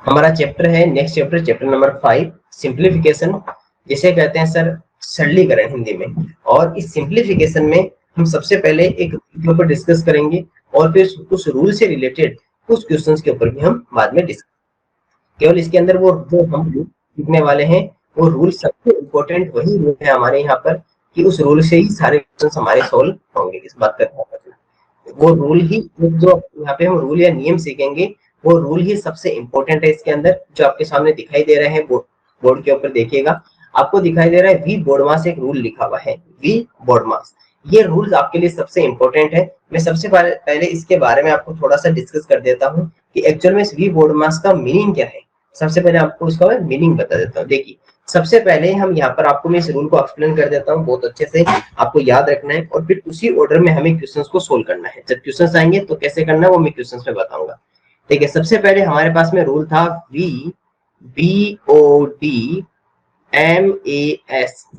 हमारा चैप्टर है next chapter, chapter number 5, simplification, जिसे कहते हैं सर सरलीकरण हिंदी में। और इस सिंप्लीफिकेशन में हम सबसे पहले एक के ऊपर डिस्कस करेंगे और फिर उस रूल से रिलेटेड कुछ क्वेश्चंस के ऊपर भी हम बाद में डिस्कस। केवल इसके अंदर वो जो हम सीखने वाले हैं वो रूल सबसे इम्पोर्टेंट वही रूल है हमारे यहाँ पर कि उस रूल से ही सारे क्वेश्चन हमारे सोल्व होंगे। इस बात का ध्यान रखना, वो रूल ही जो यहाँ पे हम रूल या नियम सीखेंगे वो रूल ही सबसे इम्पोर्टेंट है इसके अंदर, जो आपके सामने दिखाई दे रहे हैं बोर्ड के ऊपर देखिएगा, आपको दिखाई दे रहा है वी बोर्डमास एक रूल लिखा हुआ है, वी बोर्डमास। ये रूल आपके लिए सबसे इम्पोर्टेंट है। मैं सबसे पहले इसके बारे में आपको थोड़ा सा डिस्कस कर देता हूँ कि एक्चुअल में इस वी बोर्डमास का मीनिंग क्या है। सबसे पहले आपको इसका मीनिंग बता देता हूँ। देखिए, सबसे पहले हम यहाँ पर आपको मैं इस रूल को एक्सप्लेन कर देता हूँ, बहुत अच्छे से आपको याद रखना है और फिर उसी ऑर्डर में हमें क्वेश्चंस को सोल्व करना है। जब क्वेश्चंस आएंगे तो कैसे करना है वो मैं क्वेश्चंस में बताऊंगा। देखिए, सबसे पहले हमारे पास में रूल था BODMAS,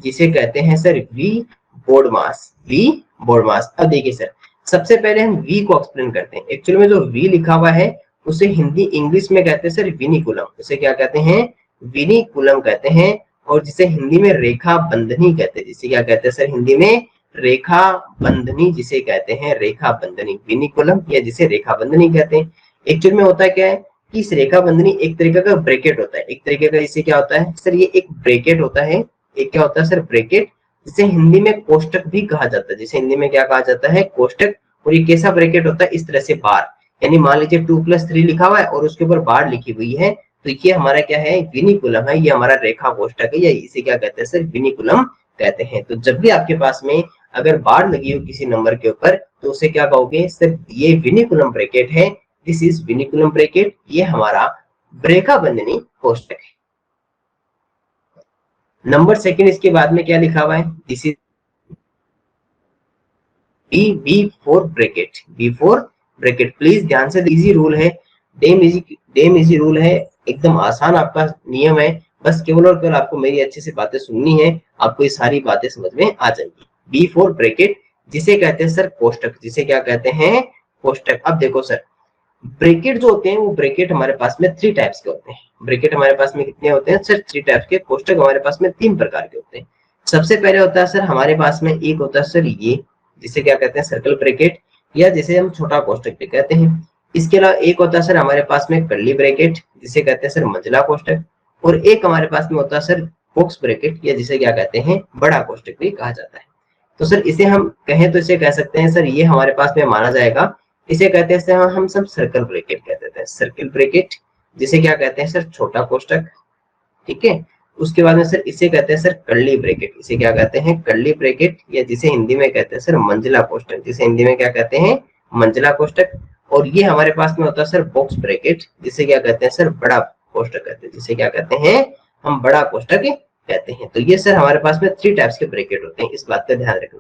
जिसे कहते हैं सर वी बोर्डमास, वी बोर्डमास। अब देखिए सर, सबसे पहले हम वी को एक्सप्लेन करते हैं। एक्चुअली में जो वी लिखा हुआ है उसे हिंदी इंग्लिश में कहते हैं सर विनिकुलम। उसे क्या कहते हैं? विनिकुलम कहते हैं। और जिसे हिंदी में रेखा बंधनी कहते हैं, जिसे क्या कहते हैं सर हिंदी में? रेखा बंधनी, जिसे कहते हैं रेखा बंधनी, विनिकुलम, या जिसे रेखा बंधनी कहते हैं। एक्चुअल में होता क्या है कि इस रेखा बंधनी एक तरीके का ब्रैकेट होता है, एक तरीके का इसे क्या होता है सर, ये एक ब्रैकेट होता है। एक क्या होता है सर? ब्रैकेट, जिसे हिंदी में कोष्टक भी कहा जाता है। जिसे हिंदी में क्या कहा जाता है? कोष्टक। और ये कैसा ब्रैकेट होता है? इस तरह से बार, यानी मान लीजिए 2+3 लिखा हुआ है और उसके ऊपर बार लिखी हुई है, तो ये हमारा क्या है? विनिकुलम है। ये हमारा रेखा कोष्टक है, या इसे क्या कहते हैं सर? विनिकुलम कहते हैं। तो जब भी आपके पास में अगर बार लगी हो किसी नंबर के ऊपर तो उसे क्या कहोगे सर? ये विनिकुलम ब्रैकेट है, दिस इज विनिकुलम ब्रैकेट। ये हमारा रेखा बंधनी कोष्टक है। नंबर सेकंड, इसके बाद में क्या लिखा हुआ है? This is B4 bracket, B4 bracket. Please ध्यान से, इजी रूल है, डेम इजी रूल है, एकदम आसान आपका नियम है। बस केवल और केवल आपको मेरी अच्छे से बातें सुननी है, आपको ये सारी बातें समझ में आ जाएंगी। B4 ब्रैकेट, जिसे कहते हैं सर कोष्टक, जिसे क्या कहते हैं? कोष्टक। अब देखो सर, ब्रैकेट जो होते हैं वो ब्रैकेट हमारे पास में 3 टाइप्स के होते हैं। ब्रैकेट हमारे पास में कितने होते हैं सर? 3 टाइप्स के। कोष्टक हमारे पास में 3 प्रकार के होते हैं। सबसे पहले होता है सर हमारे पास में, एक होता है सर ये, जिसे क्या कहते हैं? सर्कल ब्रैकेट, या जिसे हम छोटा कोष्टक भी कहते हैं। इसके अलावा एक होता है सर हमारे पास में कर्ली ब्रैकेट, जिसे कहते हैं सर मंझला कोष्टक। और एक हमारे पास में होता है सर बॉक्स ब्रैकेट, या जिसे क्या कहते हैं? बड़ा कोष्टक भी कहा जाता है। तो सर इसे हम कहें तो इसे कह सकते हैं सर, ये हमारे पास में माना जाएगा, इसे कहते हैं सर हम सब सर्कल ब्रैकेट कह देते हैं, सर्कल ब्रैकेट, जिसे क्या कहते हैं सर? छोटा कोष्टक। ठीक है। उसके बाद में सर इसे कहते हैं सर कर्ली ब्रैकेट, इसे क्या कहते हैं? कर्ली ब्रैकेट, या जिसे हिंदी में कहते हैं सर मंझला कोष्टक, जिसे हिंदी में क्या कहते हैं? मंझला कोष्टक। और ये हमारे पास में होता है सर बॉक्स ब्रैकेट, जिसे क्या कहते हैं सर? बड़ा कोष्टक कहते हैं, जिसे क्या कहते हैं? हम बड़ा कोष्टक कहते हैं। तो ये सर हमारे पास में 3 टाइप्स के ब्रैकेट होते हैं, इस बात का ध्यान रखना।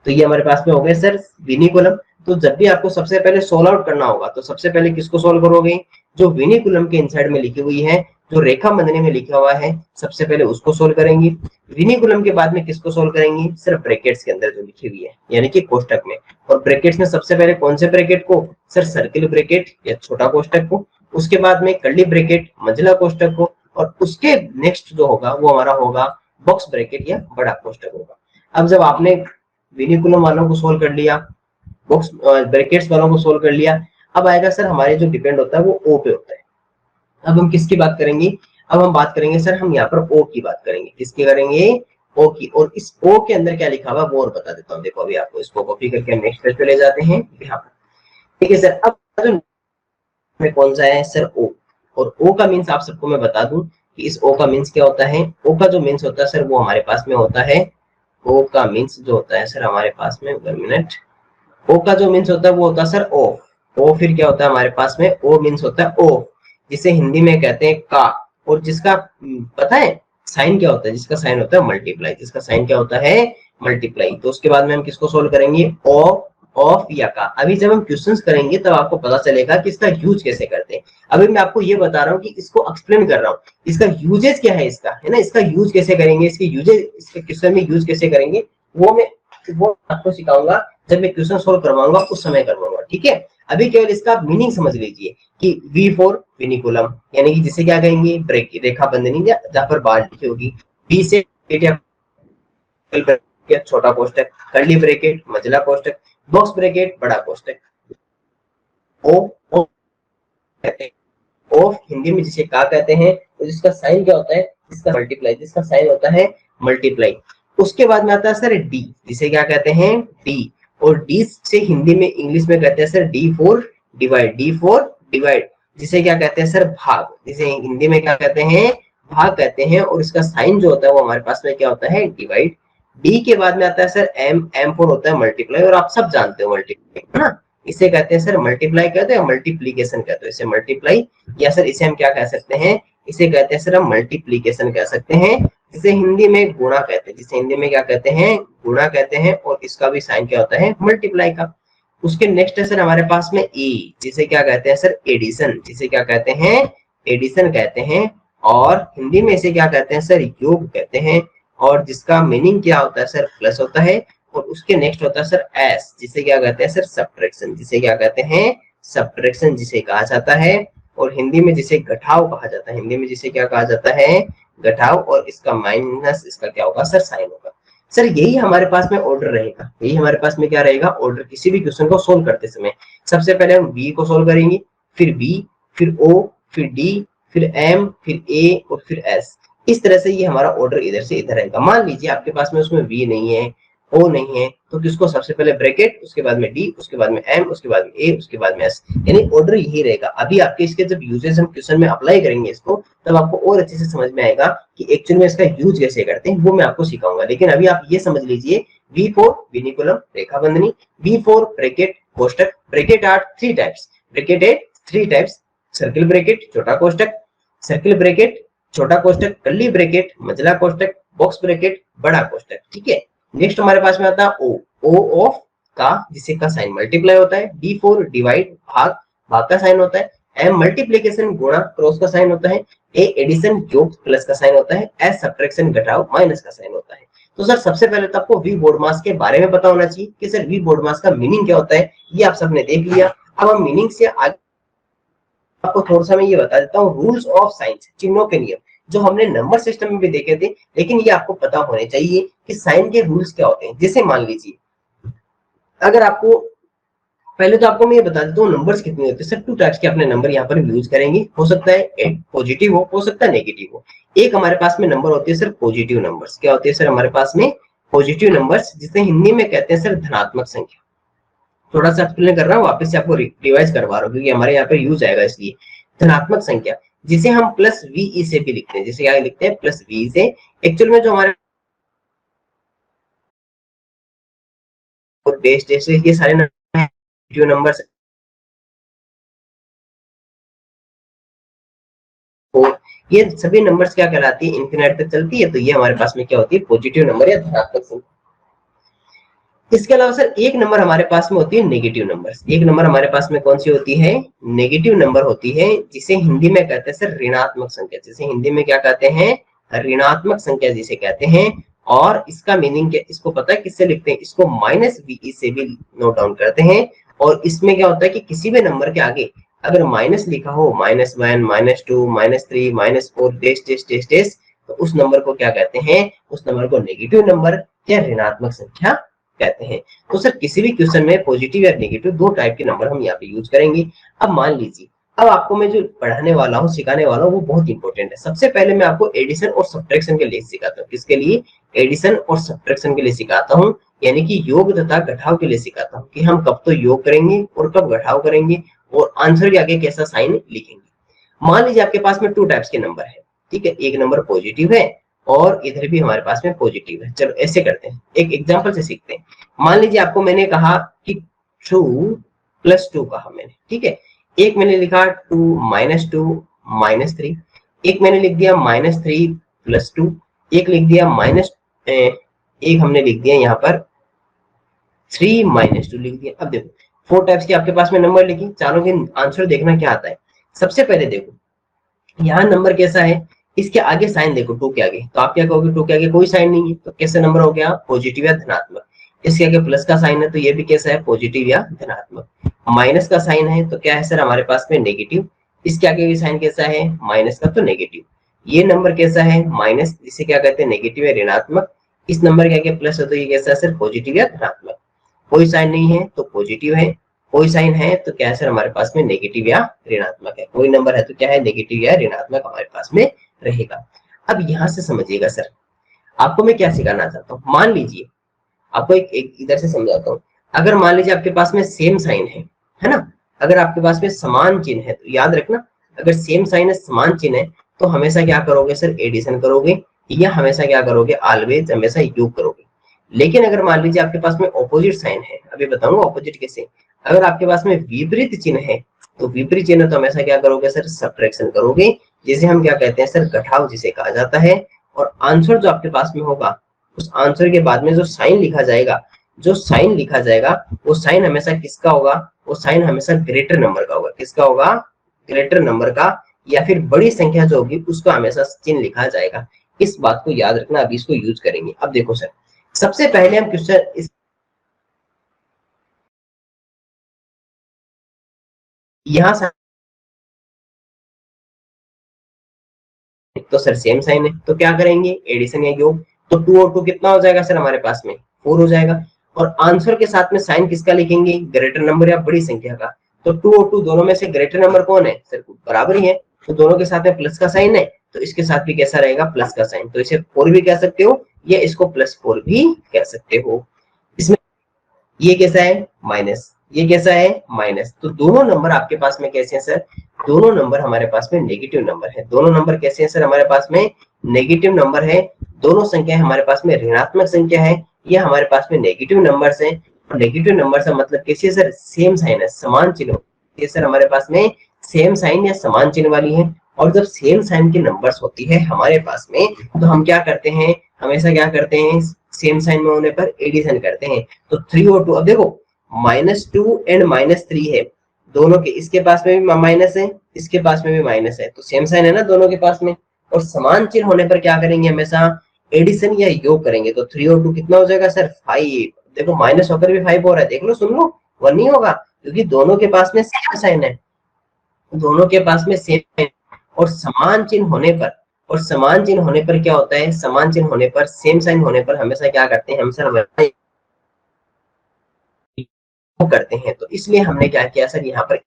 तो ये हमारे पास में हो गए सर विनिकुलम। तो जब भी आपको सबसे पहले सोल्व आउट करना होगा तो सबसे पहले किसको सोल्व करोगे? जो विनिकुलम के इनसाइड में लिखी हुई है, जो रेखा बंधनी में लिखा हुआ है, सबसे पहले उसको सोल्व करेंगे। विनिकुलम के बाद में किसको सोल्व करेंगे? सिर्फ ब्रैकेट्स के अंदर जो लिखी हुई है, यानी कि कोष्टक में। और ब्रैकेट्स में सबसे पहले कौन से ब्रैकेट को? सर सर्किल ब्रैकेट या छोटा कोष्टक को। उसके बाद में कर्ली ब्रैकेट, मंझला कोष्टक को। और उसके नेक्स्ट जो होगा वो हमारा होगा बॉक्स ब्रैकेट या बड़ा कोष्टक होगा। अब जब आपने विनिकुलम वालों को सोल्व कर लिया, बॉक्स ब्रैकेट्स वालों को सोल्व कर लिया, अब आएगा सर हमारे जो डिपेंड होता है वो ओ पे होता है। अब हम किसकी बात करेंगे? अब हम बात करेंगे सर, हम यहाँ पर ओ की बात करेंगे। किसकी करेंगे? ओ की। और इस ओ के अंदर क्या लिखा हुआ वो और बता देता हूँ। देखो अभी आपको इसको कॉपी करके हम नेक्स्ट पेज पे ले जाते हैं यहाँ पर। ठीक है सर। अब जो कौन सा है सर? ओ। और ओ का मीन्स आप सबको मैं बता दूं कि इस ओ का मीन्स क्या होता है। ओ का जो मीन्स होता है सर वो हमारे पास में होता है, ओ का मीन्स जो होता है सर हमारे पास में, 1 मिनट, ओ का जो मीन्स होता है वो होता है सर ओ। ओ फिर क्या होता है हमारे पास में? ओ मीन्स होता है ओ, जिसे हिंदी में कहते हैं का। और जिसका पता है साइन क्या होता है? जिसका साइन होता है मल्टीप्लाई, जिसका साइन क्या होता है? मल्टीप्लाई। तो उसके बाद में हम किसको सोल्व करेंगे? ओ, ऑफ या का। अभी जब हम क्वेश्चंस करेंगे तब आपको पता चलेगा कि इसका यूज कैसे करते हैं। अभी मैं आपको ये बता रहा हूँ कि इसको एक्सप्लेन कर रहा हूँ, इसका यूजेज क्या है इसका, है ना? इसका यूज कैसे करेंगे, इसके यूजेज, इसके क्वेश्चन में यूज कैसे करेंगे, वो मैं आपको सिखाऊंगा जब मैं क्वेश्चन सोल्व करवाऊंगा उस समय करवाऊंगा। ठीक है। अभी केवल इसका मीनिंग समझ लीजिए कि V4 विनिकुलम, यानी कि जिसे क्या कहेंगे, ब्रेक, रेखा बंधनी, जहां पर बाल लिखी होगी। बी से ब्रैकेट छोटा कोष्टक, कर्ली ब्रैकेट मझला कोष्टक, बॉक्स ब्रैकेट बड़ा कोष्टक। ओ ओ कहते हैं, ओ हिंदी में जिसे का कहते हैं, तो जिसका साइन क्या होता है, जिसका मल्टीप्लाई, जिसका साइन होता है मल्टीप्लाई। उसके बाद में आता है सर डी, जिसे क्या कहते हैं, डी। और डी से हिंदी में इंग्लिश में कहते हैं sir D4 divide, D4 divide, जिसे क्या कहते हैं सर भाग, जिसे हिंदी में क्या कहते हैं, भाग कहते हैं। और इसका साइन जो होता है वो हमारे पास में क्या होता है, डिवाइड। डी के बाद में आता है सर M4 होता है मल्टीप्लाई, और आप सब जानते हो मल्टीप्लाई, है ना। इसे कहते हैं सर मल्टीप्लाई कहते हैं, मल्टीप्लीकेशन कहते हैं। इसे मल्टीप्लाई, या सर इसे हम क्या कह सकते हैं, इसे कहते हैं सर हम मल्टीप्लीकेशन कह सकते हैं, जिसे हिंदी में गुणा कहते हैं, जिसे हिंदी में क्या कहते हैं, गुणा कहते हैं। और इसका भी साइन क्या होता है, मल्टीप्लाई का। उसके नेक्स्ट है सर हमारे पास में ई, जिसे क्या कहते हैं सर, एडिशन, जिसे क्या कहते हैं, एडिशन कहते हैं। और हिंदी में इसे क्या कहते हैं सर, योग कहते हैं। और जिसका मीनिंग क्या होता है सर, प्लस होता है। और उसके नेक्स्ट होता है सर एस, जिसे क्या कहते हैं सर, सब्ट्रैक्शन, जिसे क्या कहते हैं, सब्ट्रैक्शन जिसे कहा जाता है। और हिंदी में जिसे घटाव कहा जाता है, हिंदी में जिसे क्या कहा जाता है, घटाव। और इसका माइनस, इसका क्या होगा सर, साइन होगा। सर यही हमारे पास में ऑर्डर रहेगा, यही हमारे पास में क्या रहेगा, ऑर्डर किसी भी क्वेश्चन को सोल्व करते समय। सबसे पहले हम बी को सोल्व करेंगे, फिर बी, फिर ओ, फिर डी, फिर एम, फिर ए और फिर एस। इस तरह से ये हमारा ऑर्डर इधर से इधर रहेगा। मान लीजिए आपके पास में उसमें वी नहीं है, ओ नहीं है, तो किसको, सबसे पहले ब्रैकेट, उसके बाद में डी, उसके बाद में एम, उसके बाद में ए, उसके बाद में एस, यानी ऑर्डर यही रहेगा। अभी आपके इसके जब यूजेस हम क्वेश्चन में अप्लाई करेंगे इसको, तब आपको और अच्छे से समझ में आएगा कि एक्चुअल में इसका यूज कैसे करते हैं, वो मैं आपको सिखाऊंगा। लेकिन अभी आप ये समझ लीजिए, V4 विनिकुलम रेखा बंधनी, V4 ब्रैकेट कोष्टक, ब्रैकेट आर 3 टाइप्स, ब्रैकेट है 3 टाइप्स, सर्किल ब्रैकेट छोटा कोष्टक, सर्किल ब्रैकेट छोटा कोष्टक, कर्ली ब्रैकेट मझला कोष्टक, बॉक्स ब्रैकेट बड़ा कोष्टक। ठीक है। नेक्स्ट हमारे पास में आता है ओ ऑफ का, जिसे का साइन मल्टीप्लाई होता है, D4 डिवाइड भाग, भाग का साइन होता है, M मल्टीप्लिकेशन गुणा, क्रॉस का साइन होता है, A एडिशन योग, प्लस का साइन होता है, S सब्ट्रैक्शन घटाव, माइनस का साइन होता है। तो सर सबसे पहले तो आपको वी बोर्ड मास के बारे में पता होना चाहिए कि सर वी बोर्ड मास का मीनिंग क्या होता है, ये आप सबने देख लिया। अब हम मीनिंग से आगे आपको थोड़ा सा मैं ये बता देता हूँ, रूल्स ऑफ साइंस, चिन्हों के नियम, जो हमने नंबर सिस्टम में भी देखे थे, लेकिन ये आपको पता होने चाहिए कि साइन के रूल्स क्या होते हैं। जैसे मान लीजिए, अगर आपको, पहले तो आपको मैं ये बता देता हूँ नंबर्स कितने होते हैं। सर 2 टाइप्स के अपने नंबर यहाँ पर यूज करेंगे, हो सकता है पॉजिटिव हो सकता है नेगेटिव हो। एक हमारे पास में नंबर होती है सर पॉजिटिव नंबर्स, क्या होती है सर हमारे पास में, पॉजिटिव नंबर्स, जिसे हिंदी में कहते हैं सर धनात्मक संख्या। थोड़ा सा एक्सप्लेन कर रहा हूँ, वापस से आपको रिवाइज करवा रहा हूँ क्योंकि हमारे यहाँ पे यूज आएगा, इसलिए धनात्मक संख्या, जिसे हम प्लस वी से भी लिखते हैं, जिसे क्या लिखते हैं, प्लस वी से। एक्चुअल में जो हमारे बेस जैसे ये सारे नंबर ये सभी नंबर्स क्या कहलाती है, इंफिनिट तक चलती है, तो ये हमारे पास में क्या होती है, पॉजिटिव नंबर या धनात्मक संख्या। इसके अलावा सर एक नंबर हमारे पास में होती है नेगेटिव नंबर्स। एक नंबर हमारे पास में कौन सी होती है, नेगेटिव नंबर होती है, जिसे हिंदी में कहते हैं सर ऋणात्मक संख्या, जिसे हिंदी में क्या कहते हैं, ऋणात्मक संख्या जिसे कहते हैं। और इसका मीनिंग क्या, इसको पता है किससे लिखते हैं, इसको माइनस वी से भी नोट डाउन करते हैं। और इसमें क्या होता है कि किसी भी नंबर के आगे अगर माइनस लिखा हो, -1, -2, -3, -4 डेश डेश डेश डेश, तो उस नंबर को क्या कहते हैं, उस नंबर को नेगेटिव नंबर या ऋणात्मक संख्या कहते हैं। तो सर किसी भी क्वेश्चन में पॉजिटिव या नेगेटिव 2 टाइप के नंबर हम यहाँ पे यूज करेंगे। अब मान लीजिए, अब आपको मैं जो पढ़ाने वाला हूँ, सिखाने वाला हूँ, वो बहुत इंपॉर्टेंट है। सबसे पहले मैं आपको एडिशन और सब्ट्रैक्शन के लिए सिखाता हूँ। किसके लिए, एडिशन और सब्ट्रैक्शन के लिए सिखाता हूँ, यानी कि योग तथा घटाव के लिए सिखाता हूँ कि हम कब तो योग करेंगे और कब घटाव करेंगे और आंसर के आगे कैसा साइन लिखेंगे। मान लीजिए आपके पास में 2 टाइप्स के नंबर है, ठीक है, एक नंबर पॉजिटिव है और इधर भी हमारे पास में पॉजिटिव है। चलो ऐसे करते हैं, एक एग्जांपल से सीखते हैं। मान लीजिए आपको मैंने कहा कि 2 + 2 कहा मैंने, ठीक है। एक मैंने लिखा 2 - 2 -3, एक मैंने लिख दिया -3 + 2, एक लिख दिया एक हमने लिख दिया यहाँ पर 3 - 2 लिख दिया। अब देखो 4 टाइप्स के आपके पास में नंबर लिखी, चारों के आंसर देखना क्या आता है। सबसे पहले देखो यहाँ नंबर कैसा है, इसके आगे साइन देखो 2 के आगे, तो आप क्या कहोगे, 2 के आगे कोई साइन नहीं है, तो कैसा नंबर हो गया, पॉजिटिव या धनात्मक। इसके आगे प्लस का साइन है, तो ये भी कैसा है, पॉजिटिव या धनात्मक। माइनस का साइन है तो क्या है सर हमारे पास में नेगेटिव, इसके आगे भी साइन कैसा है माइनस का तो नेगेटिव। ये नंबर कैसा है माइनस, इसे क्या कहते हैं नेगेटिव या ऋणात्मक। इस नंबर के आगे प्लस है तो ये कैसा है सर पॉजिटिव या धनात्मक। कोई साइन नहीं है तो पॉजिटिव है, कोई साइन है तो क्या है सर हमारे पास में नेगेटिव या ऋणात्मक है। कोई नंबर है तो क्या है नेगेटिव या ऋणात्मक हमारे पास में रहेगा। अब यहाँ से समझिएगा सर, आपको मैं क्या सिखाना चाहता हूँ। मान लीजिए आपको एक इधर से समझाता हूँ। अगर मान लीजिए आपके पास में सेम साइन है ना, अगर आपके पास में समान चिन्ह है तो याद रखना, अगर सेम साइन है समान चिन्ह है तो हमेशा क्या करोगे सर एडिशन करोगे, या हमेशा क्या करोगे ऑलवेज हमेशा योग करोगे। लेकिन अगर मान लीजिए आपके पास में ऑपोजिट साइन है, अभी बताऊंगा ऑपोजिट कैसे। अगर आपके पास में विपरीत चिन्ह है तो विपरीत चिन्ह तो हमेशा क्या करोगे सर सब्ट्रैक्शन करोगे, जिसे हम क्या कहते हैं सर घटाव जिसे कहा जाता है। और आंसर जो आपके पास में होगा उस आंसर के बाद में जो साइन लिखा जाएगा, जो साइन लिखा जाएगा वो साइन हमेशा किसका होगा, वो साइन हमेशा ग्रेटर नंबर का होगा। किसका होगा ग्रेटर नंबर का, या फिर बड़ी संख्या जो होगी उसका हमेशा चिन्ह लिखा जाएगा। इस बात को याद रखना, अभी इसको यूज करेंगे। अब देखो सर सबसे पहले हम क्वेश्चन इस यहाँ से तो सर सेम साइन है तो क्या करेंगे एडिशन या योग। तो 2 और 2 कितना हो जाएगा सर हमारे पास में 4 हो जाएगा। और आंसर के साथ में साइन किसका लिखेंगे ग्रेटर नंबर या बड़ी संख्या का। तो 2 और 2 दोनों में से ग्रेटर नंबर कौन है सर बराबर ही है, तो दोनों के साथ में प्लस का साइन है तो इसके साथ भी कैसा रहेगा प्लस का साइन। तो इसे 4 भी कह सकते हो या इसको +4 भी कह सकते हो। इसमें ये कैसा है माइनस, ये कैसा है माइनस। तो दोनों नंबर आपके पास में कैसे हैं सर, दोनों नंबर हमारे पास में नेगेटिव नंबर है। दोनों नंबर कैसे हैं सर हमारे पास में नेगेटिव नंबर है। दोनों संख्या हमारे पास में ऋणात्मक संख्या है, ये हमारे पास में नेगेटिव नंबर्स हैं। और नेगेटिव नंबर का मतलब कैसे सर सेम साइन है समान चिन्ह, ये सर हमारे पास में सेम साइन या समान चिन्ह वाली है। और जब सेम साइन की नंबर्स होती है हमारे पास में तो हम क्या करते हैं हमेशा क्या करते हैं सेम साइन में होने पर एडिशन करते हैं। तो 3 और 2, अब देखो -2 एंड -3 है दोनों के, इसके पास में भी माइनस है इसके पास में भी माइनस है, तो सेम साइन है ना दोनों के पास में। और समान चिन्ह होने पर क्या करेंगे हमेशा एडिशन या योग करेंगे। तो 3 और 2 कितना हो जाएगा सर 5। देखो माइनस होकर भी 5 हो रहा है, देख लो सुन लो 1 नहीं होगा क्योंकि दोनों के पास में सेम साइन है, दोनों के पास में सेम साइन। और समान चिन्ह होने पर, और समान चिन्ह होने पर क्या होता है समान चिन्ह होने पर सेम साइन होने पर हमेशा क्या करते हैं हमेशा करते हैं। तो इसलिए हमने क्या किया सर यहाँ पर,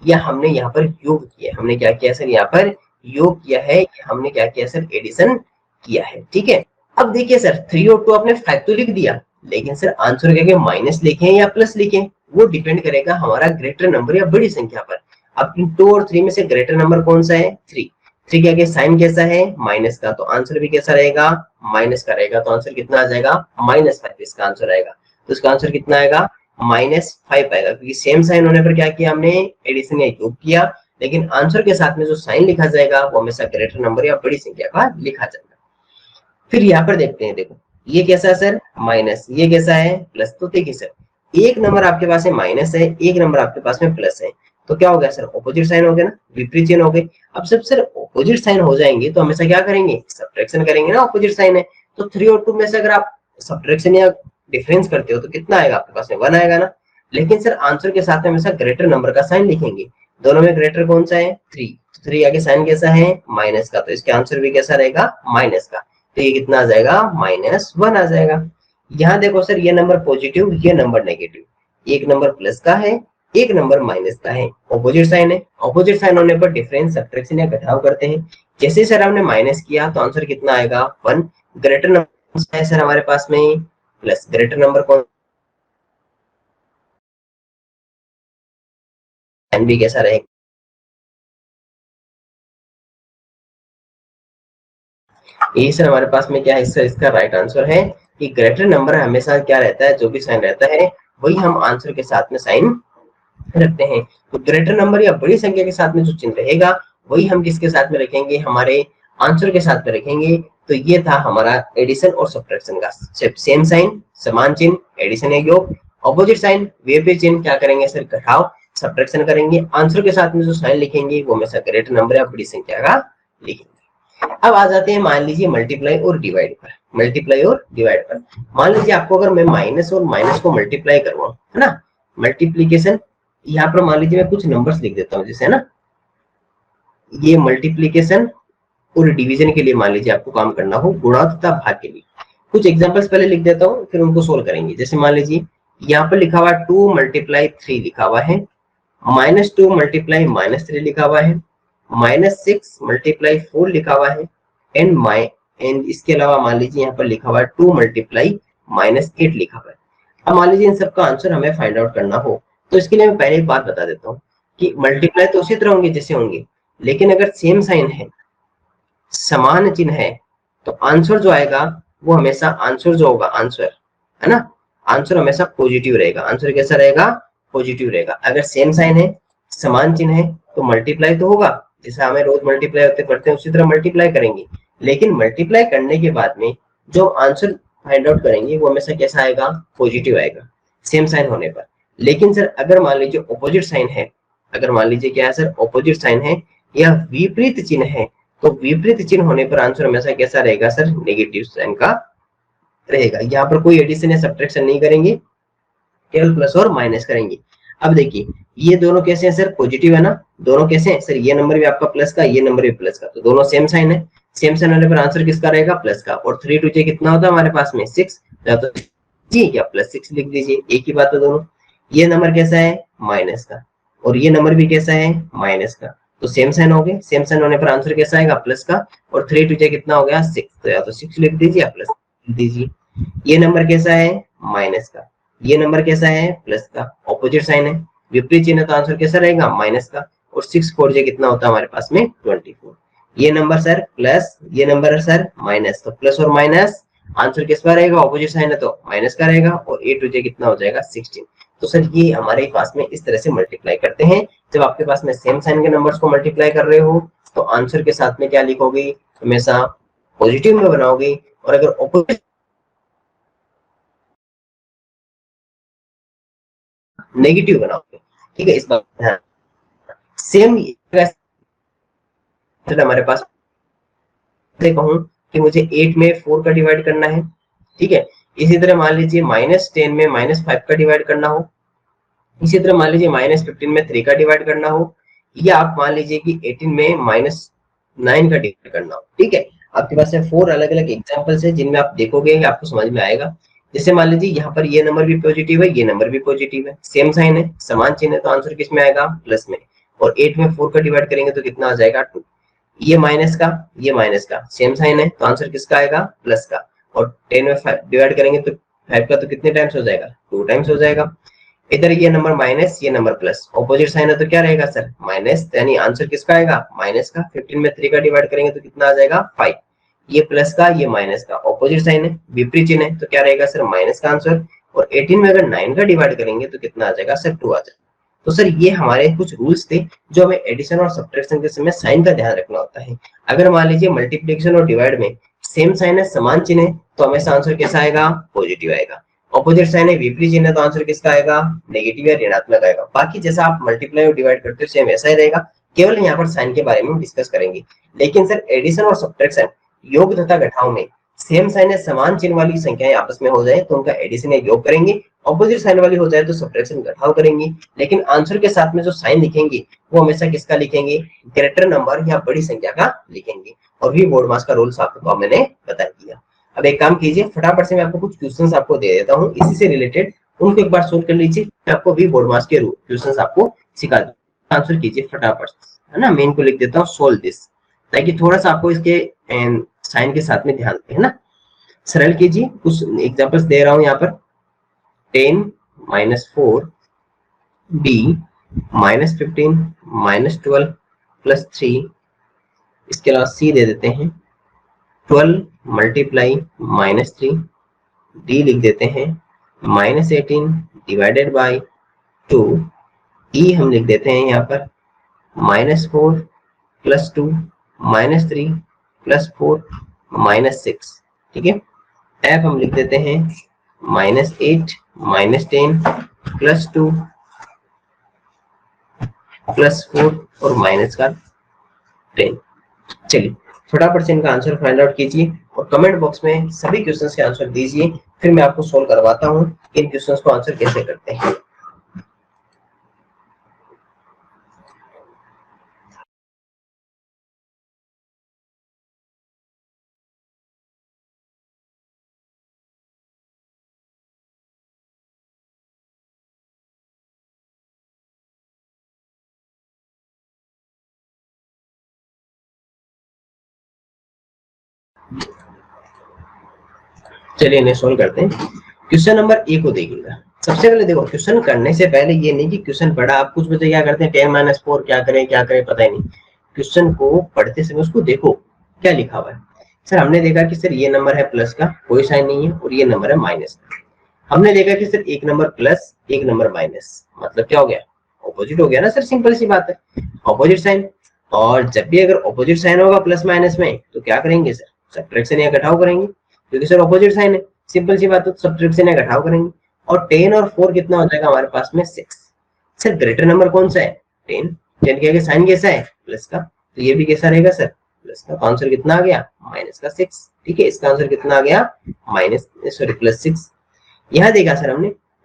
या हमने यहाँ पर योग किया, हमने क्या किया सर यहाँ पर योग किया है, हमने क्या किया सर एडिशन किया है। ठीक है अब देखिए सर 3 और 2 आपने फैक्ट तो लिख दिया, लेकिन सर आंसर क्या माइनस लिखें या प्लस लिखें वो डिपेंड करेगा हमारा ग्रेटर नंबर या बड़ी संख्या पर। अब 2 और 3 में से ग्रेटर नंबर कौन सा है 3। 3 के आगे साइन कैसा है माइनस का, तो आंसर भी कैसा रहेगा माइनस का रहेगा। तो आंसर कितना आ जाएगा -5 इसका आंसर आएगा। तो इसका आंसर कितना आएगा -5 आएगा, क्योंकि सेम साइन होने पर क्या किया हमने एडिशन या योग किया। लेकिन आंसर के साथ में जो साइन लिखा जाएगा वो हमेशा ग्रेटर नंबर या बड़ी संख्या का लिखा जाएगा। फिर यहाँ पर देखते हैं, देखो ये कैसा है सर माइनस, ये कैसा है प्लस। तो देखिए सर एक नंबर आपके पास में माइनस है, एक नंबर आपके पास में प्लस है, तो क्या हो गया सर ऑपोजिट साइन हो गया ना, विपरीत चिन्ह हो गए। अब सब सर ऑपोजिट साइन हो जाएंगे तो हमेशा क्या करेंगे सब्ट्रैक्शन करेंगे ना, ऑपोजिट साइन है तो 3 और 2 में से अगर आप सब्ट्रैक्शन या डिफरेंस करते हो तो कितना आएगा आपके पास में 1 आएगा ना। लेकिन सर आंसर के साथ में हमेशा ग्रेटर नंबर का साइन लिखेंगे। दोनों में ग्रेटर कौन सा है 3, 3 आगे साइन कैसा है माइनस का, तो इसके आंसर भी कैसा रहेगा माइनस का। तो ये कितना आ जाएगा -1 आ जाएगा। यहाँ देखो सर ये नंबर पॉजिटिव ये नंबर नेगेटिव, एक नंबर प्लस का है एक नंबर माइनस का है, ऑपोजिट साइन है। ऑपोजिट साइन होने पर डिफरेंस सब्ट्रैक्शन या घटाव करते हैं। जैसे सर हमने माइनस किया तो आंसर कितना आएगा 1। ग्रेटर नंबर है सर हमारे पास में प्लस, ग्रेटर नंबर कौन भी कैसा रहेगा ये सर हमारे पास में क्या है इसका राइट आंसर है कि ग्रेटर नंबर हमेशा क्या रहता है जो भी साइन रहता है वही हम आंसर के साथ में साइन रखते हैं। तो ग्रेटर नंबर या बड़ी संख्या के साथ में जो चिन्ह रहेगा वही हम किसके साथ में रखेंगे हमारे आंसर के साथ में रखेंगे। तो ये था हमारा एडिशन और सब्ट्रैक्शन का सेम साइन समान चिन्ह एडिशन या योग, ऑपोजिट साइन विपरीत चिन्ह क्या करेंगे सर घटाव सब्ट्रैक्शन करेंगे। आंसर के साथ में जो साइन लिखेंगे वो हमेशा ग्रेटर नंबर या बड़ी संख्या का लिखेंगे। अब आ जाते हैं मान लीजिए मल्टीप्लाई और डिवाइड पर। मल्टीप्लाई और डिवाइड पर मान लीजिए आपको अगर मैं माइनस और माइनस को मल्टीप्लाई करवाऊं है ना, मल्टीप्लीकेशन यहाँ पर मान लीजिए मैं कुछ नंबर्स लिख देता हूँ, जैसे ना ये मल्टीप्लीकेशन और डिवीजन के लिए मान लीजिए आपको काम करना हो, गुणा तथा भाग के लिए कुछ एग्जांपल्स पहले लिख देता हूँ, फिर उनको सोल्व करेंगे। जैसे मान लीजिए यहाँ पर लिखा हुआ है 2 × 3 लिखा हुआ है, -2 × -3 लिखा हुआ है, -6 × 4 लिखा हुआ है, एंड इसके अलावा मान लीजिए यहाँ पर लिखा हुआ है 2 × -8 लिखा हुआ है। अब मान लीजिए इन सबका आंसर हमें फाइंड आउट करना हो, तो इसके लिए मैं पहले एक बात बता देता हूँ कि मल्टीप्लाई तो उसी तरह होंगे जैसे होंगे, लेकिन अगर सेम साइन है, समान चिन्ह है, तो आंसर जो आएगा वो हमेशा आंसर जो होगा, आंसर है ना, आंसर हमेशा पॉजिटिव रहेगा। आंसर कैसा रहेगा? पॉजिटिव रहेगा। अगर सेम साइन है, समान चिन्ह है, तो मल्टीप्लाई तो होगा, जैसे हमें रोज मल्टीप्लाई होते करते हैं उसी तरह मल्टीप्लाई करेंगे, लेकिन मल्टीप्लाई करने के बाद में जो आंसर फाइंड आउट करेंगे वो हमेशा कैसा आएगा? पॉजिटिव आएगा, सेम साइन होने पर। लेकिन सर अगर मान लीजिए ऑपोजिट साइन है, अगर मान लीजिए क्या है सर, ऑपोजिट साइन है या विपरीत चिन्ह है, तो विपरीत चिन्ह होने पर आंसर हमेशा कैसा रहेगा सर? नेगेटिव साइन का रहेगा। यहाँ पर कोई एडिशन या सब्ट्रैक्शन नहीं करेंगे, केवल प्लस और माइनस करेंगे। अब देखिए ये दोनों कैसे हैं सर? पॉजिटिव है ना, दोनों कैसे हैं सर? ये नंबर भी आपका प्लस का, ये नंबर भी प्लस का, तो दोनों सेम साइन है। सेम साइन होने पर आंसर किसका रहेगा? प्लस का। और 3 2 कितना होता है हमारे पास में? 6, या तो जी या +6 लिख दीजिए, एक ही बात है दोनों। ये नंबर कैसा है? माइनस का, और ये नंबर भी कैसा है? माइनस का, तो सेम साइन हो गए। सेम साइन होने पर आंसर कैसा आएगा? प्लस का। और 3 2 कितना हो गया? 6, तो या तो 6 लिख दीजिए या प्लस लिख दीजिए। ये नंबर कैसा है? माइनस का, ये नंबर कैसा है? प्लस का, ऑपोजिट साइन है, विपरीत चिन्ह, तो आंसर कैसा रहेगा? माइनस का। और 6 4 कितना होता है हमारे पास में? 24। ये नंबर सर प्लस, ये नंबर सर माइनस, तो प्लस और माइनस आंसर किस पर रहेगा? ऑपोजिट साइन है तो माइनस का रहेगा। और 8 2 कितना हो जाएगा? 16। तो सर ये हमारे पास में इस तरह से मल्टीप्लाई करते हैं। जब आपके पास में सेम साइन के नंबर्स को मल्टीप्लाई कर रहे हो, तो आंसर के साथ में क्या लिखोगे? हमेशा पॉजिटिव में बनाओगे। और अगर ऑपोजिट नेगेटिव बनाओगे, ठीक है, इस बात ध्यान। सेम हमारे पास कहूं कि मुझे 8 में 4 का डिवाइड करना है, ठीक है, इसी तरह मान लीजिए -10 में -5 का डिवाइड करना हो, इसी तरह मान लीजिए -15 में 3 का डिवाइड करना हो, या आप मान लीजिए कि 18 में -9 का डिवाइड करना हो, ठीक है। आपके पास 4 अलग अलग एग्जांपल्स है जिनमें आप देखोगे आपको समझ में आएगा। जैसे मान लीजिए यहाँ पर ये नंबर भी पॉजिटिव है, ये नंबर भी पॉजिटिव है, सेम साइन है, समान चिन्ह है, तो आंसर किस में आएगा? प्लस में। और 8 में 4 का डिवाइड करेंगे तो कितना आ जाएगा? 2। ये माइनस का, ये माइनस का, सेम साइन है, तो आंसर किसका आएगा? प्लस का। और 10 में 5 डिवाइड करेंगे तो 5 का तो कितने टाइम्स हो जाएगा? 2 टाइम्स हो जाएगा। इधर ये नंबर माइनस, ये नंबर प्लस, ऑपोजिट साइन है तो क्या रहेगा सर? माइनस, यानी आंसर किसका आएगा? माइनस का। 15 में 3 का डिवाइड करेंगे तो कितना आ जाएगा? 5। ये प्लस का, ये माइनस का, ऑपोजिट साइन है, विपरीत चिन्ह है, तो क्या रहेगा सर? माइनस का आंसर। और 18 में अगर 9 का डिवाइड करेंगे तो कितना आ जाएगा सर? 2 आ जाएगा। तो सर ये हमारे कुछ रूल्स थे जो हमें एडिशन और सब्ट्रैक्शन के समय साइन का ध्यान रखना होता है। अगर मान लीजिए मल्टीप्लिकेशन और डिवाइड में सेम साइन है, समान चिन्ह है, तो हमेशा आंसर कैसा आएगा? पॉजिटिव आएगा। ऑपोजिट साइन है, विपरीत चिन्ह है, तो आंसर किसका आएगा? नेगेटिव या ऋणात्मक आएगा। बाकी जैसा आप मल्टीप्लाई और डिवाइड करते हो सेम ऐसा ही रहेगा, केवल यहाँ पर साइन के बारे में डिस्कस करेंगे। लेकिन सर एडिशन और सब्ट्रैक्शन, योग तथा घटाव में सेम साइन है, समान चिन्ह वाली संख्याएं आपस में हो जाए तो उनका एडिशन या योग करेंगे, ऑपोजिट साइन वाली हो जाए तो सब्ट्रैक्शन घटाव करेंगे। लेकिन आंसर के साथ में जो साइन लिखेंगे वो हमेशा किसका लिखेंगे? ग्रेटर नंबर या बड़ी संख्या का लिखेंगे। और भी बोर्ड मास का रूल्स आपको मैंने बता दिया। अब एक काम कीजिए, फटाफट से मैं आपको कुछ क्वेश्चंस आपको दे देता हूँ इसी से रिलेटेड, उनको एक बार सोल्व कर लीजिए। मैं आपको भी बोर्ड मास के क्वेश्चंस आपको सिखा दूं, आंसर कीजिए फटाफट, है ना। मैं इनको लिख देता हूँ सोल्व दिस, ताकि थोड़ा सा आपको इसके साइन के साथ में ध्यान दें, है ना। सरल कीजिए, कुछ एग्जांपल्स दे रहा हूँ यहाँ पर। 10 -4 b -15 -12 +3, इसके अलावा c दे देते हैं 12 मल्टीप्लाई -3, d लिख देते हैं -18 डिवाइडेड बाय 2, e हम लिख देते हैं यहाँ पर -4 +2 -3 +4 -6, ठीक है। f हम लिख देते हैं -8 -10 +2 +4 और माइनस का 10। चलिए फटाफट से इनका आंसर फाइंड आउट कीजिए और कमेंट बॉक्स में सभी क्वेश्चंस के आंसर दीजिए, फिर मैं आपको सोल्व करवाता हूँ इन क्वेश्चंस को आंसर कैसे करते हैं। चलिए इन्हें सोल्व करते हैं। क्वेश्चन नंबर ए को देखिएगा। सबसे पहले देखो, क्वेश्चन करने से पहले ये नहीं कि क्वेश्चन पढ़ा, आप कुछ बच्चे क्या करते हैं 10 - 4 क्या करें पता ही नहीं। क्वेश्चन को पढ़ते समय उसको देखो क्या लिखा हुआ है। सर हमने देखा कि सर ये नंबर है प्लस का, कोई साइन नहीं है, और ये नंबर है माइनस का। हमने देखा कि सर एक नंबर प्लस एक नंबर माइनस, मतलब क्या हो गया, ऑपोजिट हो गया ना सर, सिंपल सी बात है, ऑपोजिट साइन। और जब भी अगर ऑपोजिट साइन होगा प्लस माइनस में तो क्या करेंगे सर, सब्ट्रैक्शन या घटाव करेंगे, क्योंकि सर ऑपोजिट साइन है, सिंपल सी बात है, तो सब्ट्रैक्शन या घटाव करेंगे। और 10 और 4 कितना हो जाएगा हमारे पास में 6। सर ग्रेटर नंबर कौन सा है, 10। 10 के आगे साइन कैसा है, प्लस का, तो ये भी कैसा रहेगा सर, प्लस का। तो आंसर कितना आ गया, माइनस का 6। ठीक है, इसका आंसर कितना आ गया, प्लस 6। यहाँ देखा सर